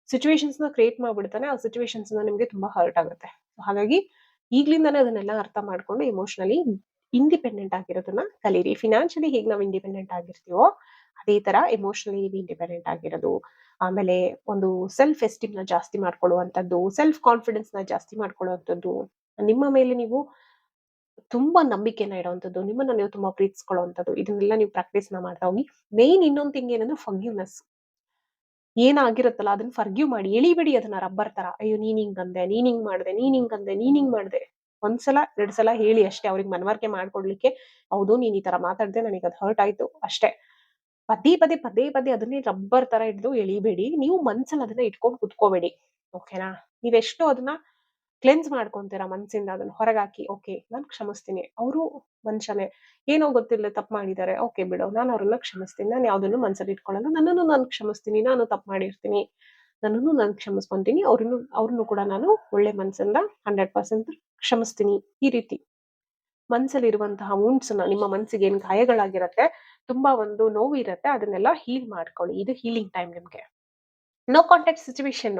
ಸಿಚುವೇಶನ್ಸ್ ನ ಕ್ರಿಯೇಟ್ ಮಾಡ್ಬಿಡ್ತಾನೆ. ಆ ಸಿಚುವೇಶನ್ಸ್ ನಿಮ್ಗೆ ತುಂಬಾ ಹರ್ಟ್ ಆಗುತ್ತೆ. ಹಾಗಾಗಿ ಈಗ್ಲಿಂದಾನೇ ಅದನ್ನೆಲ್ಲ ಅರ್ಥ ಮಾಡ್ಕೊಂಡು ಎಮೋಷನಲಿ ಇಂಡಿಪೆಂಡೆಂಟ್ ಆಗಿರೋದನ್ನ ಕಲೀರಿ. ಫಿನಾನ್ಷಿಯಲಿ ಹೇಗೆ ನಾವು ಇಂಡಿಪೆಂಡೆಂಟ್ ಆಗಿರ್ತೀವೋ ಅದೇ ತರ ಎಮೋಷನಲಿ ಇಂಡಿಪೆಂಡೆಂಟ್ ಆಗಿರೋದು. ಆಮೇಲೆ ಒಂದು ಸೆಲ್ಫ್ ಎಸ್ಟೀಮ್ ನ ಜಾಸ್ತಿ ಮಾಡ್ಕೊಳ್ಳುವಂಥದ್ದು, ಸೆಲ್ಫ್ ಕಾನ್ಫಿಡೆನ್ಸ್ ನ ಜಾಸ್ತಿ ಮಾಡ್ಕೊಳ್ಳುವಂಥದ್ದು, ನಿಮ್ಮ ಮೇಲೆ ನೀವು ತುಂಬಾ ನಂಬಿಕೆನ ಇಡುವಂಥದ್ದು, ನಿಮ್ಮನ್ನ ನೀವು ತುಂಬಾ ಪ್ರೀತಿಸ್ಕೊಳ್ಳುವಂಥದ್ದು, ಇದನ್ನೆಲ್ಲ ನೀವು ಪ್ರಾಕ್ಟೀಸ್ ನ ಮಾಡ್ತಾ ಹೋಗಿ. ಮೇನ್ ಇನ್ನೊಂದು ಥಿಂಗ್ ಏನಂದ್ರೆ ಫರ್ಗಿವ್ನೆಸ್. ಏನಾಗಿರುತ್ತಲ್ಲ ಅದನ್ನ ಫರ್ಗಿವ್ ಮಾಡಿ, ಎಳಿಬೇಡಿ ಅದನ್ನ ರಬ್ಬರ್ ತರ. ಅಯ್ಯೋ ನೀನ್ ಹಿಂಗ್ ಅಂದೆ, ನೀನ್ ಹಿಂಗ್ ಮಾಡ್ದೆ, ನೀನ್ ಹಿಂಗ್ ಅಂದೆ, ನೀನ್ ಹಿಂಗ್ ಮಾಡ್ದೆ. ಒಂದ್ಸಲ 2 ಸಲ ಹೇಳಿ ಅಷ್ಟೇ, ಅವ್ರಿಗೆ ಮನವರಿಕೆ ಮಾಡ್ಕೊಡ್ಲಿಕ್ಕೆ. ಹೌದು ನೀನ್ ಈ ತರ ಮಾತಾಡ್ದೆ, ನನಗೆ ಅದು ಹರ್ಟ್ ಆಯ್ತು ಅಷ್ಟೇ. ಪದೇ ಪದೇ ಪದೇ ಪದೇ ಅದನ್ನೇ ರಬ್ಬರ್ ತರ ಹಿಡಿದು ಎಳಿಬೇಡಿ. ನೀವು ಮನ್ಸಲ್ಲಿ ಅದನ್ನ ಇಟ್ಕೊಂಡು ಕುತ್ಕೋಬೇಡಿ. ಓಕೆನಾ? ನೀವೆಷ್ಟು ಅದನ್ನ ಕ್ಲೆನ್ಸ್ ಮಾಡ್ಕೊಂತೀರಾ ಮನ್ಸಿಂದ ಅದನ್ನ ಹೊರಗಾಕಿ. ಓಕೆ, ನಾನು ಕ್ಷಮಿಸ್ತೀನಿ. ಅವರು ಮನುಷ್ಯನೇ. ಏನೋ ಗೊತ್ತಿಲ್ಲದೆ ತಪ್ಪು ಮಾಡಿದ್ದಾರೆ. ಓಕೆ ಬಿಡು. ನಾನು ಅವ್ರನ್ನ ಕ್ಷಮಿಸ್ತೀನಿ. ನಾನು ಯಾವುದನ್ನು ಮನಸ್ಸಲ್ಲಿ ಇಟ್ಕೊಳ್ಳಲ್ಲ. ನನ್ನನ್ನು ನಾನು ಕ್ಷಮಿಸ್ತೀನಿ. ನಾನು ತಪ್ಪು ಮಾಡಿರ್ತೀನಿ. ನನ್ನನ್ನು ನಾನು ಕ್ಷಮಿಸ್ಕೊಂತೀನಿ. ಅವ್ರನ್ನು ಕೂಡ ನಾನು ಒಳ್ಳೆ ಮನಸ್ಸಿಂದ 100% ಕ್ಷಮಿಸ್ತೀನಿ. ಈ ರೀತಿ ಮನಸ್ಸಲ್ಲಿರುವಂತಹ ವುಂಡ್ಸ್‌ನ, ನಿಮ್ಮ ಮನಸ್ಸಿಗೆ ಏನ್ ಗಾಯಗಳಾಗಿರತ್ತೆ, ತುಂಬಾ ಒಂದು ನೋವು ಇರತ್ತೆ, ಅದನ್ನೆಲ್ಲ ಹೀಲ್ ಮಾಡ್ಕೊಳ್ಳಿ. ಇದು ಹೀಲಿಂಗ್ ಟೈಮ್ ನಿಮ್ಗೆ. ನೋ ಕಾಂಟ್ಯಾಕ್ಟ್ ಸಿಚುವೇಷನ್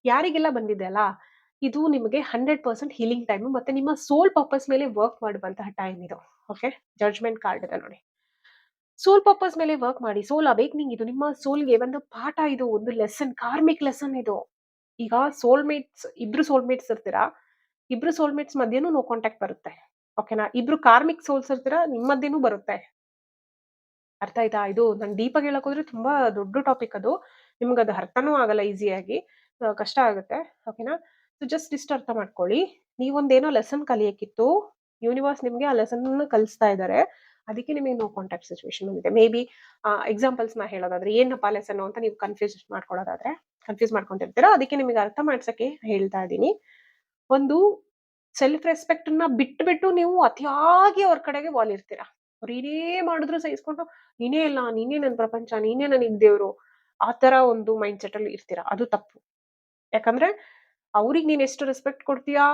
ಯಾರಿಗೆಲ್ಲ ಬಂದಿದೆ ಅಲ್ಲ, ಇದು ನಿಮಗೆ 100% ಹೀಲಿಂಗ್ ಟೈಮ್ ಮತ್ತೆ ನಿಮ್ಮ ಸೋಲ್ ಪರ್ಪಸ್ ಮೇಲೆ ವರ್ಕ್ ಮಾಡುವಂತಹ ಟೈಮ್ ಇದು. ಓಕೆ, ಜಡ್ಜ್ಮೆಂಟ್ ಕಾರ್ಡ್ ಇದೆ ನೋಡಿ. ಸೋಲ್ ಪರ್ಪಸ್ ಮೇಲೆ ವರ್ಕ್ ಮಾಡಿ. ಸೋಲ್ ಅವೇಕ್ನಿಂಗ್ ಇದು ನಿಮ್ಮ ಸೋಲ್ಗೆ ಒಂದು ಪಾಠ, ಇದು ಒಂದು ಲೆಸನ್, ಕಾರ್ಮಿಕ್ ಲೆಸನ್ ಇದು. ಈಗ ಸೋಲ್ಮೇಟ್ಸ್, ಇಬ್ರು ಸೋಲ್ಮೇಟ್ಸ್ ಇರ್ತೀರಾ, ಇಬ್ರು ಸೋಲ್ಮೇಟ್ಸ್ ಮಧ್ಯನೂ ನೋ ಕಾಂಟ್ಯಾಕ್ಟ್ ಬರುತ್ತೆ. ಓಕೆನಾ? ಇಬ್ರು ಕಾರ್ಮಿಕ್ ಸೋಲ್ಸ್ ಇರ್ತೀರಾ, ನಿಮ್ ಮಧ್ಯನೂ ಬರುತ್ತೆ. ಅರ್ಥ ಆಯ್ತಾ? ಇದು ನಾನು ಡೀಪಾಗಿ ಹೇಳಕ್ ಹೋದ್ರೆ ತುಂಬಾ ದೊಡ್ಡ ಟಾಪಿಕ್ ಅದು. ನಿಮ್ಗದು ಅರ್ಥನೂ ಆಗಲ್ಲ ಈಸಿಯಾಗಿ. ಕಷ್ಟ ಆಗುತ್ತೆ. ಓಕೆನಾ? ಸೊ ಜಸ್ಟ್ ಇಷ್ಟು ಅರ್ಥ ಮಾಡ್ಕೊಳ್ಳಿ. ನೀವೊಂದೇನೋ ಲೆಸನ್ ಕಲಿಯಕ್ಕಿತ್ತು. ಯೂನಿವರ್ಸ್ ನಿಮ್ಗೆ ಆ ಲೆಸನ್‌ನ ಕಲಿಸ್ತಾ ಇದ್ದಾರೆ. ಅದಕ್ಕೆ ನಿಮಗೆ ನೋ ಕಾಂಟ್ಯಾಕ್ಟ್ ಸಿಚುವೇಷನ್ ಬಂದಿದೆ. ಮೇ ಬಿ ಎಕ್ಸಾಂಪಲ್ಸ್‌ನ ಹೇಳೋದಾದ್ರೆ, ಏನಪ್ಪಾ ಲೆಸನ್ನು ಅಂತ ನೀವು ಕನ್ಫ್ಯೂಸ್ ಮಾಡ್ಕೊಂತಿರ್ತೀರಾ. ಅದಕ್ಕೆ ನಿಮಗೆ ಅರ್ಥ ಮಾಡ್ಸಕ್ಕೆ ಹೇಳ್ತಾ ಇದ್ದೀನಿ. ಒಂದು ಸೆಲ್ಫ್ ರೆಸ್ಪೆಕ್ಟ್‌ನ ಬಿಟ್ಬಿಟ್ಟು ನೀವು ಅತಿಯಾಗಿ ಅವ್ರ ಕಡೆಗೆ ವಾಲಿರ್ತೀರಾ. ಅವ್ರು ಏನೇ ಮಾಡಿದ್ರು ಸಹಿಸ್ಕೊಂಡು, ನೀನೇ ಎಲ್ಲ, ನೀನೇ ನನ್ ಪ್ರಪಂಚ, ನೀನೇ ನನಗ್ ದೇವ್ರು, ಆ ತರ ಒಂದು ಮೈಂಡ್ ಸೆಟ್ ಅಲ್ಲಿ ಇರ್ತೀರಾ. ಅದು ತಪ್ಪು. ಯಾಕಂದ್ರೆ ಅವ್ರಿಗೆ ನೀನ್ ಎಷ್ಟು ರೆಸ್ಪೆಕ್ಟ್ ಕೊಡ್ತೀಯಾ,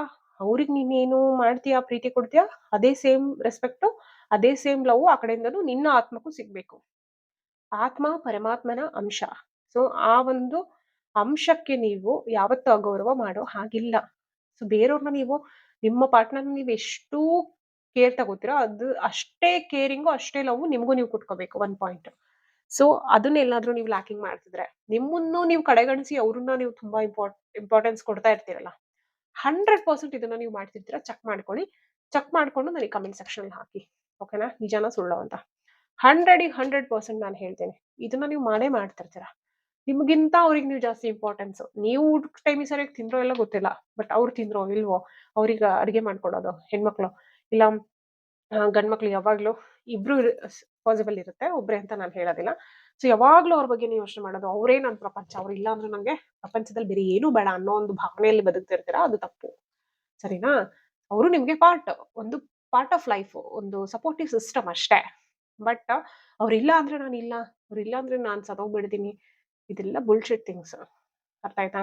ಅವ್ರಿಗೆ ನೀನೇನು ಮಾಡ್ತೀಯಾ, ಪ್ರೀತಿ ಕೊಡ್ತೀಯಾ, ಅದೇ ಸೇಮ್ ರೆಸ್ಪೆಕ್ಟು, ಅದೇ ಸೇಮ್ ಲವ್ ಆ ಕಡೆಯಿಂದನೂ ನಿನ್ನ ಆತ್ಮಕ್ಕೂ ಸಿಗ್ಬೇಕು. ಆತ್ಮ ಪರಮಾತ್ಮನ ಅಂಶ. ಸೊ ಆ ಒಂದು ಅಂಶಕ್ಕೆ ನೀವು ಯಾವತ್ತೂ ಅಗೌರವ ಮಾಡೋ ಹಾಗಿಲ್ಲ. ಸೊ ಬೇರೆಯವ್ರನ್ನ ನೀವು, ನಿಮ್ಮ ಪಾರ್ಟ್ನರ್‌ನ ನೀವು ಎಷ್ಟು ಕೇರ್ ತಗೋತೀರೋ, ಅದು ಅಷ್ಟೇ ಕೇರಿಂಗು, ಅಷ್ಟೇ ಲವ್ವು ನಿಮ್ಗೂ ನೀವು ಕೊಟ್ಕೋಬೇಕು 1 ಪಾಯಿಂಟ್. ಸೊ ಅದನ್ನೆಲ್ಲಾದ್ರೂ ನೀವು ಲ್ಯಾಕಿಂಗ್ ಮಾಡ್ತಿದ್ರೆ, ನಿಮ್ಮನ್ನು ನೀವು ಕಡೆಗಣಿಸಿ ಅವ್ರನ್ನ ನೀವು ತುಂಬಾ ಇಂಪಾರ್ಟೆನ್ಸ್ ಕೊಡ್ತಾ ಇರ್ತೀರಲ್ಲ, 100% ಇದನ್ನ ನೀವು ಮಾಡ್ತಿರ್ತೀರಾ. ಚೆಕ್ ಮಾಡ್ಕೊಳ್ಳಿ. ಚೆಕ್ ಮಾಡ್ಕೊಂಡು ನನಗೆ ಕಮೆಂಟ್ ಸೆಕ್ಷನ್‌ನಲ್ಲಿ ಹಾಕಿ. ಓಕೆನಾ? ನಿಜಾನ ಸುಳ್ಳೋ ಅಂತ. 100ಗೆ 100% ನಾನು ಹೇಳ್ತೇನೆ. ಇದನ್ನ ನೀವು ಮಾಡೇ ಮಾಡ್ತಿರ್ತೀರ. ನಿಮ್ಗಿಂತ ಅವ್ರಿಗೆ ನೀವು ಜಾಸ್ತಿ ಇಂಪಾರ್ಟೆನ್ಸು. ನೀವು ಊಟಕ್ಕೆ ಟೈಮಿಗೆ ಸರಿಯಾಗಿ ತಿಂದ್ರೋ ಇಲ್ಲೋ ಗೊತ್ತಿಲ್ಲ. ಬಟ್ ಅವ್ರು ತಿಂದ್ರೋ ಇಲ್ವೋ, ಅವ್ರಿಗೆ ಅಡುಗೆ ಮಾಡ್ಕೊಡೋದು ಹೆಣ್ಮಕ್ಳು, ಇಲ್ಲ ಗಂಡ್ಮಕ್ಳು ಯಾವಾಗ್ಲೂ ಇಬ್ರು ಪಾಸಿಬಲ್ ಇರುತ್ತೆ. ಒಬ್ರೇ ಅಂತ ನಾನು ಹೇಳೋದಿಲ್ಲ. ಸೊ ಯಾವಾಗ್ಲೂ ಅವ್ರ ಬಗ್ಗೆ ನೀವು ಯೋಚನೆ ಮಾಡೋದು, ಅವರೇ ನನ್ನ ಪ್ರಪಂಚ, ಅವ್ರಿಲ್ಲ ಅಂದ್ರೆ ನಂಗೆ ಪ್ರಪಂಚದಲ್ಲಿ ಬೇರೆ ಏನೂ ಬೇಡ ಅನ್ನೋ ಒಂದು ಭಾವನೆಯಲ್ಲಿ ಬದುಕ್ತಿರ್ತೀರ. ಅದು ತಪ್ಪು. ಸರಿನಾ? ಅವರು ನಿಮ್ಗೆ ಒಂದು ಪಾರ್ಟ್ ಆಫ್ ಲೈಫು. ಒಂದು ಸಪೋರ್ಟಿವ್ ಸಿಸ್ಟಮ್ ಅಷ್ಟೇ. ಬಟ್ ಅವ್ರಿಲ್ಲ ಅಂದ್ರೆ ನಾನಿಲ್ಲ, ಅವ್ರಿಲ್ಲ ಅಂದ್ರೆ ನಾನ್ ಸತ್ತೋಗ್ಬಿಡ್ತೀನಿ. ಇದೆಲ್ಲ ಬುಲ್‌ಶಿಟ್ ಥಿಂಗ್ಸ್. ಅರ್ಥ ಆಯ್ತಾ?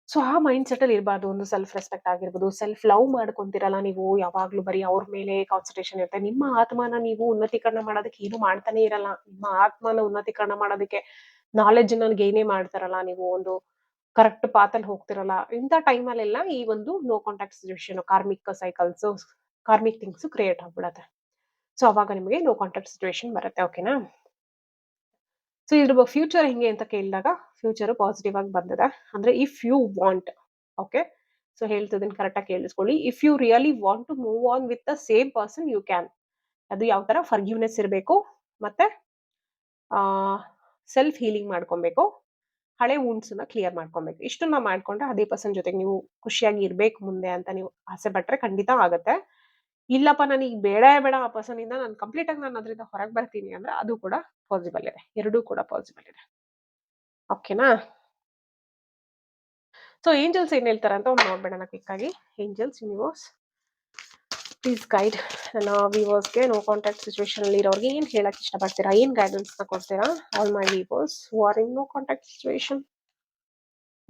ಸೊ ಆ ಮೈಂಡ್ ಸೆಟ್ ಅಲ್ಲಿ ಇರಬಾರ್ದು. ಒಂದು ಸೆಲ್ಫ್ ರೆಸ್ಪೆಕ್ಟ್ ಆಗಿರ್ಬೋದು, ಸೆಲ್ಫ್ ಲವ್ ಮಾಡ್ಕೊಂತೀರಲ್ಲ ನೀವು, ಯಾವಾಗ್ಲೂ ಬರೀ ಅವ್ರ ಮೇಲೆ ಕಾನ್ಸಂಟ್ರೇಷನ್ ಇರುತ್ತೆ. ನಿಮ್ಮ ಆತ್ಮನ ನೀವು ಉನ್ನತೀಕರಣ ಮಾಡೋದಕ್ಕೆ ಏನು ಮಾಡ್ತಾನೆ ಇರಲ್ಲ. ನಿಮ್ಮ ಆತ್ಮನ ಉನ್ನತೀಕರಣ ಮಾಡೋದಕ್ಕೆ ನಾಲೆಡ್ಜ್‌ನ ಗೇನೇ ಮಾಡ್ತಾರಲ್ಲ ನೀವು, ಒಂದು ಕರೆಕ್ಟ್ ಪಾತಲ್ಲಿ ಹೋಗ್ತಿರಲ್ಲ. ಇಂಥ ಟೈಮಲ್ಲೆಲ್ಲ ಈ ಒಂದು no contact situation, karmic cycles, karmic things create ಆಗ್ಬಿಡತ್ತೆ. ಸೊ ಅವಾಗ ನಿಮಗೆ ನೋ ಕಾಂಟಾಕ್ಟ್ ಸಿಚುವೇಷನ್ ಬರುತ್ತೆ. ಓಕೆನಾ? ಸೊ ಇದ್ರ ಫ್ಯೂಚರ್ ಹೆಂಗೆ ಅಂತ ಕೇಳಿದಾಗ, ಫ್ಯೂಚರ್ ಪಾಸಿಟಿವ್ ಆಗಿ ಬಂದಿದೆ. ಅಂದ್ರೆ if you want, okay. So ಹೇಳ್ತಿದ್ದೀನಿ, ಕರೆಕ್ಟಾಗಿ ಕೇಳಿಸ್ಕೊಳ್ಳಿ. If you really want to move on with the same person you can. ಅದು ಯಾವ ತರ ಫರ್ಗಿವ್ನೆಸ್ ಇರಬೇಕು, ಮತ್ತೆ ಸೆಲ್ಫ್ ಹೀಲಿಂಗ್ ಮಾಡ್ಕೊಬೇಕು, ಹಳೆ ವುಂಡ್ಸ್‌ನ ಕ್ಲಿಯರ್ ಮಾಡ್ಕೊಬೇಕು. ಇಷ್ಟನ್ನ ಮಾಡ್ಕೊಂಡ್ರೆ ಅದೇ ಪರ್ಸನ್ ಜೊತೆಗೆ ನೀವು ಖುಷಿಯಾಗಿ ಇರ್ಬೇಕು ಮುಂದೆ ಅಂತ ನೀವು ಆಸೆ ಪಟ್ರೆ ಖಂಡಿತ ಆಗತ್ತೆ. ಇಲ್ಲಪ್ಪ ನನಗ್ ಬೇಡೇ ಬೇಡ ಆ ಪರ್ಸನ್ ಇಂದ, ನಾನು ಕಂಪ್ಲೀಟ್ ಆಗಿ ನಾನು ಅದರಿಂದ ಹೊರಗೆ ಬರ್ತೀನಿ ಅಂದ್ರೆ ಅದು ಕೂಡ ಪಾಸಿಬಲ್ ಇದೆ. ಎರಡೂ ಕೂಡ ಪಾಸಿಬಲ್ ಇದೆ. ಓಕೆನಾ? ಸೊ ಏಂಜಲ್ಸ್ ಏನ್ ಹೇಳ್ತಾರೆ ಅಂತ ಒಂದು ನೋಡ್ಬಿಡೋಣ ಕ್ವಿಕ್ ಆಗಿ. ಏಂಜಲ್ಸ್, ಯೂನಿವರ್ಸ್, ಪ್ಲೀಸ್ ಗೈಡ್ ನನ್ನ ವ್ಯೂವರ್ಸ್‌ಗೆ ನೋ ಕಾಂಟ್ಯಾಕ್ಟ್ ಸಿಚುವೇಷನ್ ಅಲ್ಲಿ ಇರೋರಿಗೆ ಏನ್ ಹೇಳಕ್ ಇಷ್ಟಪಡ್ತೀರಾ? ಏನ್ ಗೈಡೆನ್ಸ್ ನ ಕೊಡ್ತೀರಾ? All my viewers who are in no contact situation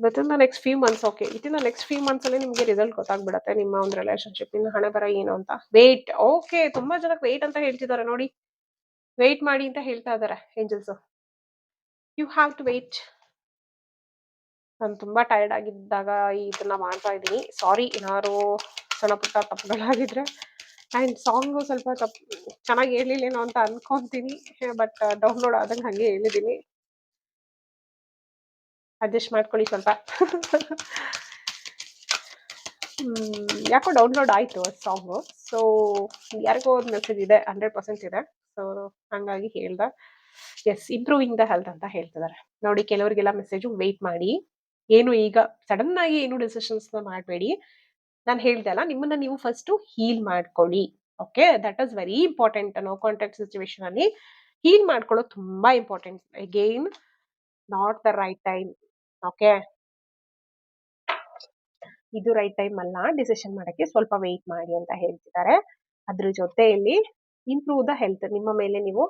within the next few months. Okay, within the next few months ಅಲ್ಲಿ ನಿಮಗೆ ರಿಸಲ್ಟ್ ಗೊತ್ತಾಗ್ಬಿಡತ್ತೆ ನಿಮ್ಮ ಒಂದು ರಿಲೇಶನ್ಶಿಪ್ ಇನ್ ಹಣೆ ಬರ ಏನು ಅಂತ. ವೇಟ್. ಓಕೆ, ತುಂಬಾ ಜನಕ್ಕೆ ವೇಟ್ ಅಂತ ಹೇಳ್ತಿದ್ದಾರೆ ನೋಡಿ. ವೇಟ್ ಮಾಡಿ ಅಂತ ಹೇಳ್ತಾ ಇದ್ದಾರೆ angels. You have to wait. ನಾನು ತುಂಬಾ ಟೈರ್ಡ್ ಆಗಿದ್ದಾಗ ಇದನ್ನ ಮಾಡ್ತಾ ಇದ್ದೀನಿ. ಸಾರಿ ಏನಾದ್ರು ಸಣ್ಣ ಪುಟ್ಟ ತಪ್ಪುಗಳಾಗಿದ್ರೆ. ಆ್ಯಂಡ್ ಸಾಂಗು ಸ್ವಲ್ಪ ಚೆನ್ನಾಗಿ ಹೇಳಿಲ್ಲೇನೋ ಅಂತ ಅನ್ಕೊಂತೀನಿ. ಬಟ್ ಡೌನ್ಲೋಡ್ ಆದಂಗೆ ಹಂಗೆ ಹೇಳಿದ್ದೀನಿ. ಅಡ್ಜಸ್ಟ್ ಮಾಡ್ಕೊಳ್ಳಿ ಸ್ವಲ್ಪ. ಯಾಕೋ ಡೌನ್ಲೋಡ್ ಆಯಿತು ಅದು ಸಾಂಗು. ಸೊ ಯಾರಿಗೋ ಒಂದು ಮೆಸೇಜ್ ಇದೆ, 100% ಇದೆ. ಸೊ ಹಂಗಾಗಿ ಹೇಳ್ದೆ. ಎಸ್, ಇಂಪ್ರೂವಿಂಗ್ ದ ಹೆಲ್ತ್ ಅಂತ ಹೇಳ್ತಿದ್ದಾರೆ ನೋಡಿ. ಕೆಲವರಿಗೆಲ್ಲ ಮೆಸೇಜು ವೆಯ್ಟ್ ಮಾಡಿ, ಏನು ಈಗ ಸಡನ್ ಆಗಿ ಏನು ಡಿಸಿಷನ್ಸ್ನ ಮಾಡಬೇಡಿ. ನಾನು ಹೇಳ್ದೆ ಅಲ್ಲ, ನಿಮ್ಮನ್ನ ನೀವು ಫಸ್ಟು ಹೀಲ್ ಮಾಡ್ಕೊಳ್ಳಿ. Okay, that is very important. No contact situation ಅಲ್ಲಿ ಹೀಲ್ ಮಾಡ್ಕೊಳ್ಳೋದು ತುಂಬಾ important. Again, not the right time. Okay, ಇದು ರೈಟ್ ಟೈಮ್ ಅಲ್ಲ, ಡಿಸಿಷನ್ ಮಾಡಕ್ಕೆ ಸ್ವಲ್ಪ ವೆಯ್ಟ್ ಮಾಡಿ ಅಂತ ಹೇಳ್ತಿದ್ದಾರೆ. ಅದ್ರ ಜೊತೆಯಲ್ಲಿ ಇಂಪ್ರೂವ್ ದ ಹೆಲ್ತ್, ನಿಮ್ಮ ಮೇಲೆ ನೀವು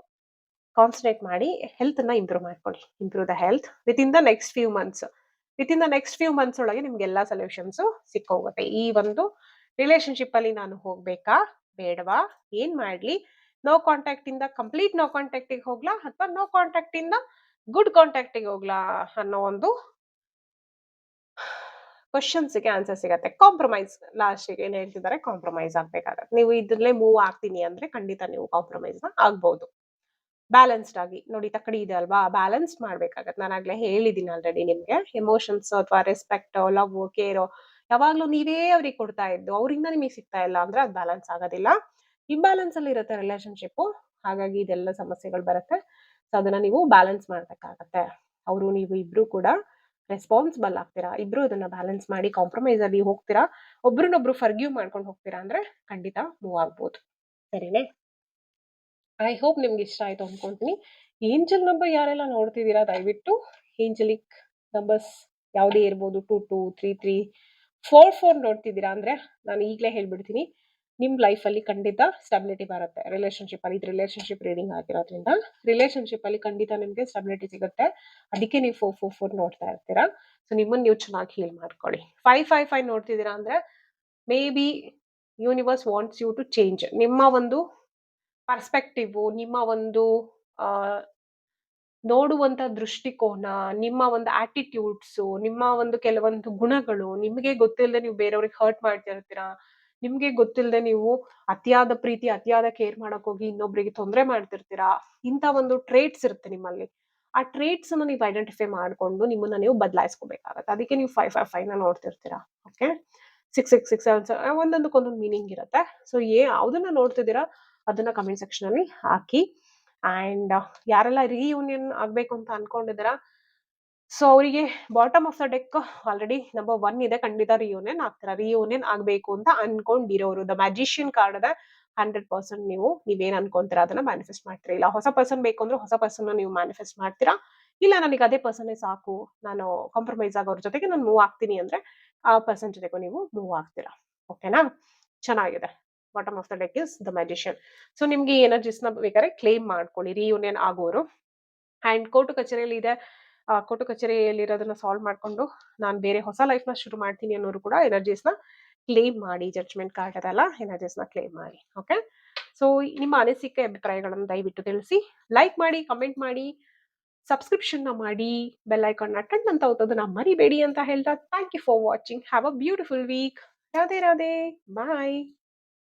ಕಾನ್ಸಂಟ್ರೇಟ್ ಮಾಡಿ ಹೆಲ್ತ್ ನ ಇಂಪ್ರೂವ್ ಮಾಡ್ಕೊಳ್ಳಿ. Improve the health with in the next few months. With in the next few months ಒಳಗೆ ನಿಮ್ಗೆಲ್ಲಾ ಸೊಲ್ಯೂಷನ್ಸ್ ಸಿಕ್ಕೋಗುತ್ತೆ. ಈ ಒಂದು ರಿಲೇಶನ್ಶಿಪ್ ಅಲ್ಲಿ ನಾನು ಹೋಗ್ಬೇಕಾ ಬೇಡವಾ, ಏನ್ ಮಾಡ್ಲಿ, ನೋ ಕಾಂಟ್ಯಾಕ್ಟ್ ಇಂದ ಕಂಪ್ಲೀಟ್ ನೋ ಕಾಂಟ್ಯಾಕ್ಟ್ ಗೆ ಹೋಗ್ಲಾ ಅಥವಾ ನೋ ಕಾಂಟ್ಯಾಕ್ಟ್ ಇಂದ ಗುಡ್ ಕಾಂಟ್ಯಾಕ್ಟ್ ಗೆ ಹೋಗ್ಲಾ ಅನ್ನೋ ಒಂದು ಕ್ವಶನ್ಸ್ಗೆ ಆನ್ಸರ್ ಸಿಗತ್ತೆ. ಕಾಂಪ್ರಮೈಸ್ ಲಾಸ್ಟಿಗೆ ಏನ್ ಹೇಳ್ತಿದ್ದಾರೆ, ಕಾಂಪ್ರಮೈಸ್ ಆಗ್ಬೇಕಾಗತ್ತೆ. ನೀವು ಇದ್ರಲ್ಲೇ ಮೂವ್ ಆಗ್ತೀನಿ ಅಂದ್ರೆ ಖಂಡಿತ ನೀವು ಕಾಂಪ್ರಮೈಸ್ ಆಗ್ಬಹುದು. ಬ್ಯಾಲೆನ್ಸ್ಡ್ ಆಗಿ ನೋಡಿ, ತಕ್ಕಡಿ ಇದೆ ಅಲ್ವಾ, ಬ್ಯಾಲೆನ್ಸ್ ಮಾಡ್ಬೇಕಾಗತ್ತೆ. ನಾನು ಆಗ್ಲೇ ಹೇಳಿದ್ದೀನಿ ಆಲ್ರೆಡಿ ನಿಮ್ಗೆ. ಎಮೋಷನ್ಸ್ ಅಥವಾ ರೆಸ್ಪೆಕ್ಟ್, ಲವ್, ಕೇರ್ ಯಾವಾಗ್ಲೂ ನೀವೇ ಅವ್ರಿಗೆ ಕೊಡ್ತಾ ಇದ್ದು ಅವರಿಂದ ನಿಮಗೆ ಸಿಗ್ತಾ ಇಲ್ಲ ಅಂದ್ರೆ ಅದು ಬ್ಯಾಲೆನ್ಸ್ ಆಗೋದಿಲ್ಲ. ಇಂಬ್ಯಾಲೆನ್ಸ್ ಅಲ್ಲಿ ಇರುತ್ತೆ ರಿಲೇಶನ್ಶಿಪ್. ಹಾಗಾಗಿ ಇದೆಲ್ಲ ಸಮಸ್ಯೆಗಳು ಬರುತ್ತೆ. ಸೊ ಅದನ್ನ ನೀವು ಬ್ಯಾಲೆನ್ಸ್ ಮಾಡ್ಬೇಕಾಗತ್ತೆ. ಅವರು ನೀವು ಇಬ್ರು ಕೂಡ ರೆಸ್ಪಾನ್ಸಿಬಲ್ ಆಗ್ತೀರಾ, ಇಬ್ರು ಇದನ್ನ ಬ್ಯಾಲೆನ್ಸ್ ಮಾಡಿ ಕಾಂಪ್ರಮೈಸ್ ಅಲ್ಲಿ ಹೋಗ್ತೀರಾ, ಒಬ್ರನ್ನೊಬ್ರು ಫರ್ಗ್ಯೂ ಮಾಡ್ಕೊಂಡು ಹೋಗ್ತೀರಾ ಅಂದ್ರೆ ಖಂಡಿತ ಮೂವ್ ಆಗ್ಬೋದು. ಸರಿನೇ? ಐ ಹೋಪ್ ನಿಮ್ಗೆ ಇಷ್ಟ ಆಯ್ತು ಅನ್ಕೊಂತೀನಿ. ಏಂಜಲ್ ನಂಬರ್ ಯಾರೆಲ್ಲ ನೋಡ್ತಿದ್ದೀರಾ ದಯವಿಟ್ಟು ಏಂಜಲಿಕ್ ನಂಬರ್ಸ್ ಯಾವುದೇ ಇರ್ಬೋದು, 22, 33, 44 ನೋಡ್ತಿದ್ದೀರಾ ಅಂದ್ರೆ ನಾನು ಈಗಲೇ ಹೇಳ್ಬಿಡ್ತೀನಿ, ನಿಮ್ ಲೈಫ್ ಅಲ್ಲಿ ಖಂಡಿತ ಸ್ಟೆಬಿಲಿಟಿ ಬರುತ್ತೆ. ರಿಲೇಶನ್ಶಿಪ್ ಅಲ್ಲಿ ಇದು ರಿಲೇಶನ್ಶಿಪ್ ರೀಡಿಂಗ್ ಆಗಿರೋದ್ರಿಂದ ರಿಲೇಶನ್ಶಿಪ್ ಅಲ್ಲಿ ಖಂಡಿತ ನಿಮ್ಗೆ ಸ್ಟೆಬಿಲಿಟಿ ಸಿಗುತ್ತೆ. ಅದಕ್ಕೆ ನೀವು 444 ನೋಡ್ತಾ ಇರ್ತೀರಾ. ಸೊ ನಿಮ್ಮನ್ನ ನೀವು ಚೆನ್ನಾಗಿ ಹೀಲ್ ಮಾಡ್ಕೊಳ್ಳಿ. 555 ನೋಡ್ತಿದ್ದೀರಾ ಅಂದ್ರೆ maybe universe wants you to change. ನಿಮ್ಮ ಒಂದು ಪರ್ಸ್ಪೆಕ್ಟಿವ್, ನಿಮ್ಮ ಒಂದು ನೋಡುವಂತ ದೃಷ್ಟಿಕೋನ, ನಿಮ್ಮ ಒಂದು ಆಟಿಟ್ಯೂಡ್ಸ್, ನಿಮ್ಮ ಒಂದು ಕೆಲವೊಂದು ಗುಣಗಳು ನಿಮಗೆ ಗೊತ್ತಿಲ್ಲದೆ ನೀವು ಬೇರೆಯವ್ರಿಗೆ ಹರ್ಟ್ ಮಾಡ್ತಾ ಇರ್ತೀರಾ. ನಿಮ್ಗೆ ಗೊತ್ತಿಲ್ಲದೆ ನೀವು ಅತಿಯಾದ ಪ್ರೀತಿ, ಅತಿಯಾದ ಕೇರ್ ಮಾಡಕ್ ಹೋಗಿ ಇನ್ನೊಬ್ರಿಗೆ ತೊಂದರೆ ಮಾಡ್ತಿರ್ತೀರಾ. ಇಂಥ ಒಂದು ಟ್ರೇಟ್ಸ್ ಇರುತ್ತೆ ನಿಮ್ಮಲ್ಲಿ. ಆ ಟ್ರೇಟ್ಸ್ ಅನ್ನು ನೀವು ಐಡೆಂಟಿಫೈ ಮಾಡ್ಕೊಂಡು ನಿಮ್ಮನ್ನ ನೀವು ಬದಲಾಯಿಸ್ಕೋಬೇಕಾಗತ್ತೆ. ಅದಕ್ಕೆ ನೀವು 555 ನ ನೋಡ್ತಿರ್ತೀರಾ. ಓಕೆ, 666 ಒಂದೊಂದಕ್ಕೊಂದೊಂದು ಮೀನಿಂಗ್ ಇರುತ್ತೆ. ಸೊ ಯಾವ್ದನ್ನ ನೋಡ್ತಿದ್ದೀರಾ ಅದನ್ನ ಕಮೆಂಟ್ ಸೆಕ್ಷನ್ ಅಲ್ಲಿ ಹಾಕಿ. ಅಂಡ್ ಯಾರೆಲ್ಲ ರಿಯೂನಿಯನ್ ಆಗ್ಬೇಕು ಅಂತ ಅನ್ಕೊಂಡಿದ್ದೀರಾ, ಸೊ ಅವರಿಗೆ bottom of the deck already number 1 ಇದೆ, ಖಂಡಿತ ರಿಯೂನಿಯನ್ ಆಗ್ತೀರಾ. ರಿಯೂನಿಯನ್ ಆಗ್ಬೇಕು ಅಂತ ಅನ್ಕೊಂಡಿರೋರು ದ ಮ್ಯಾಜಿಷಿಯನ್ ಕಾರ್ಡ್ ಅದ 100% ನೀವೇನ್ ಅನ್ಕೊಂತೀರಾ ಅದನ್ನ ಮ್ಯಾನಿಫೆಸ್ಟ್ ಮಾಡ್ತೀರಾ. ಇಲ್ಲ ಹೊಸ ಪರ್ಸನ್ ಬೇಕು ಅಂದ್ರೆ ಹೊಸ ಪರ್ಸನ್ ನೀವು ಮ್ಯಾನಿಫೆಸ್ಟ್ ಮಾಡ್ತೀರಾ. ಇಲ್ಲ ನನಗೆ ಅದೇ ಪರ್ಸನ್ ಸಾಕು, ನಾನು ಕಾಂಪ್ರಮೈಸ್ ಆಗೋರ ಜೊತೆಗೆ ನಾನು ಮೂವ್ ಆಗ್ತೀನಿ ಅಂದ್ರೆ ಆ ಪರ್ಸನ್ ಜೊತೆಗೂ ನೀವು ಮೂವ್ ಆಗ್ತೀರಾ. ಓಕೆನಾ? ಚೆನ್ನಾಗಿದೆ. Bottom of the deck is the magician. So ನಿಮ್ಗೆ ಈ ಎನರ್ಜೀಸ್ ನ ಬೇಕಾದ್ರೆ ಕ್ಲೇಮ್ ಮಾಡ್ಕೊಳ್ಳಿ ರಿಯೂನಿಯನ್ ಆಗೋರು. ಅಂಡ್ ಕೋರ್ಟು ಕಚೇರಿಯಲ್ಲಿ ಇದೆ, ಕೋರ್ಟು ಕಚೇರಿಯಲ್ಲಿ ಇರೋದನ್ನ ಸಾಲ್ವ್ ಮಾಡ್ಕೊಂಡು ನಾನು ಬೇರೆ ಹೊಸ ಲೈಫ್ ನ ಶುರು ಮಾಡ್ತೀನಿ ಅನ್ನೋರು ಕೂಡ ಎನರ್ಜೀಸ್ ನ ಕ್ಲೇಮ್ ಮಾಡಿ. ಜಡ್ಜ್ಮೆಂಟ್ ಕಾರ್ಡ್ ಅದಲ್ಲ, ಎನರ್ಜೀಸ್ ನ ಕ್ಲೇಮ್ ಮಾಡಿ. ಓಕೆ, ಸೊ ನಿಮ್ಮ ಅನಿಸಿಕೆ ಅಭಿಪ್ರಾಯಗಳನ್ನು ದಯವಿಟ್ಟು ತಿಳಿಸಿ. ಲೈಕ್ ಮಾಡಿ, ಕಮೆಂಟ್ ಮಾಡಿ, ಸಬ್ಸ್ಕ್ರಿಪ್ಷನ್ ನ ಮಾಡಿ, ಬೆಲ್ ಐಕಾನ್ ಟನ್ ಅಂತ ಒತ್ತೋದನ್ನ ಮರಿಬೇಡಿ ಅಂತ ಹೇಳ್ತಾ thank you for watching. Have a beautiful week. Radhe Radhe, bye.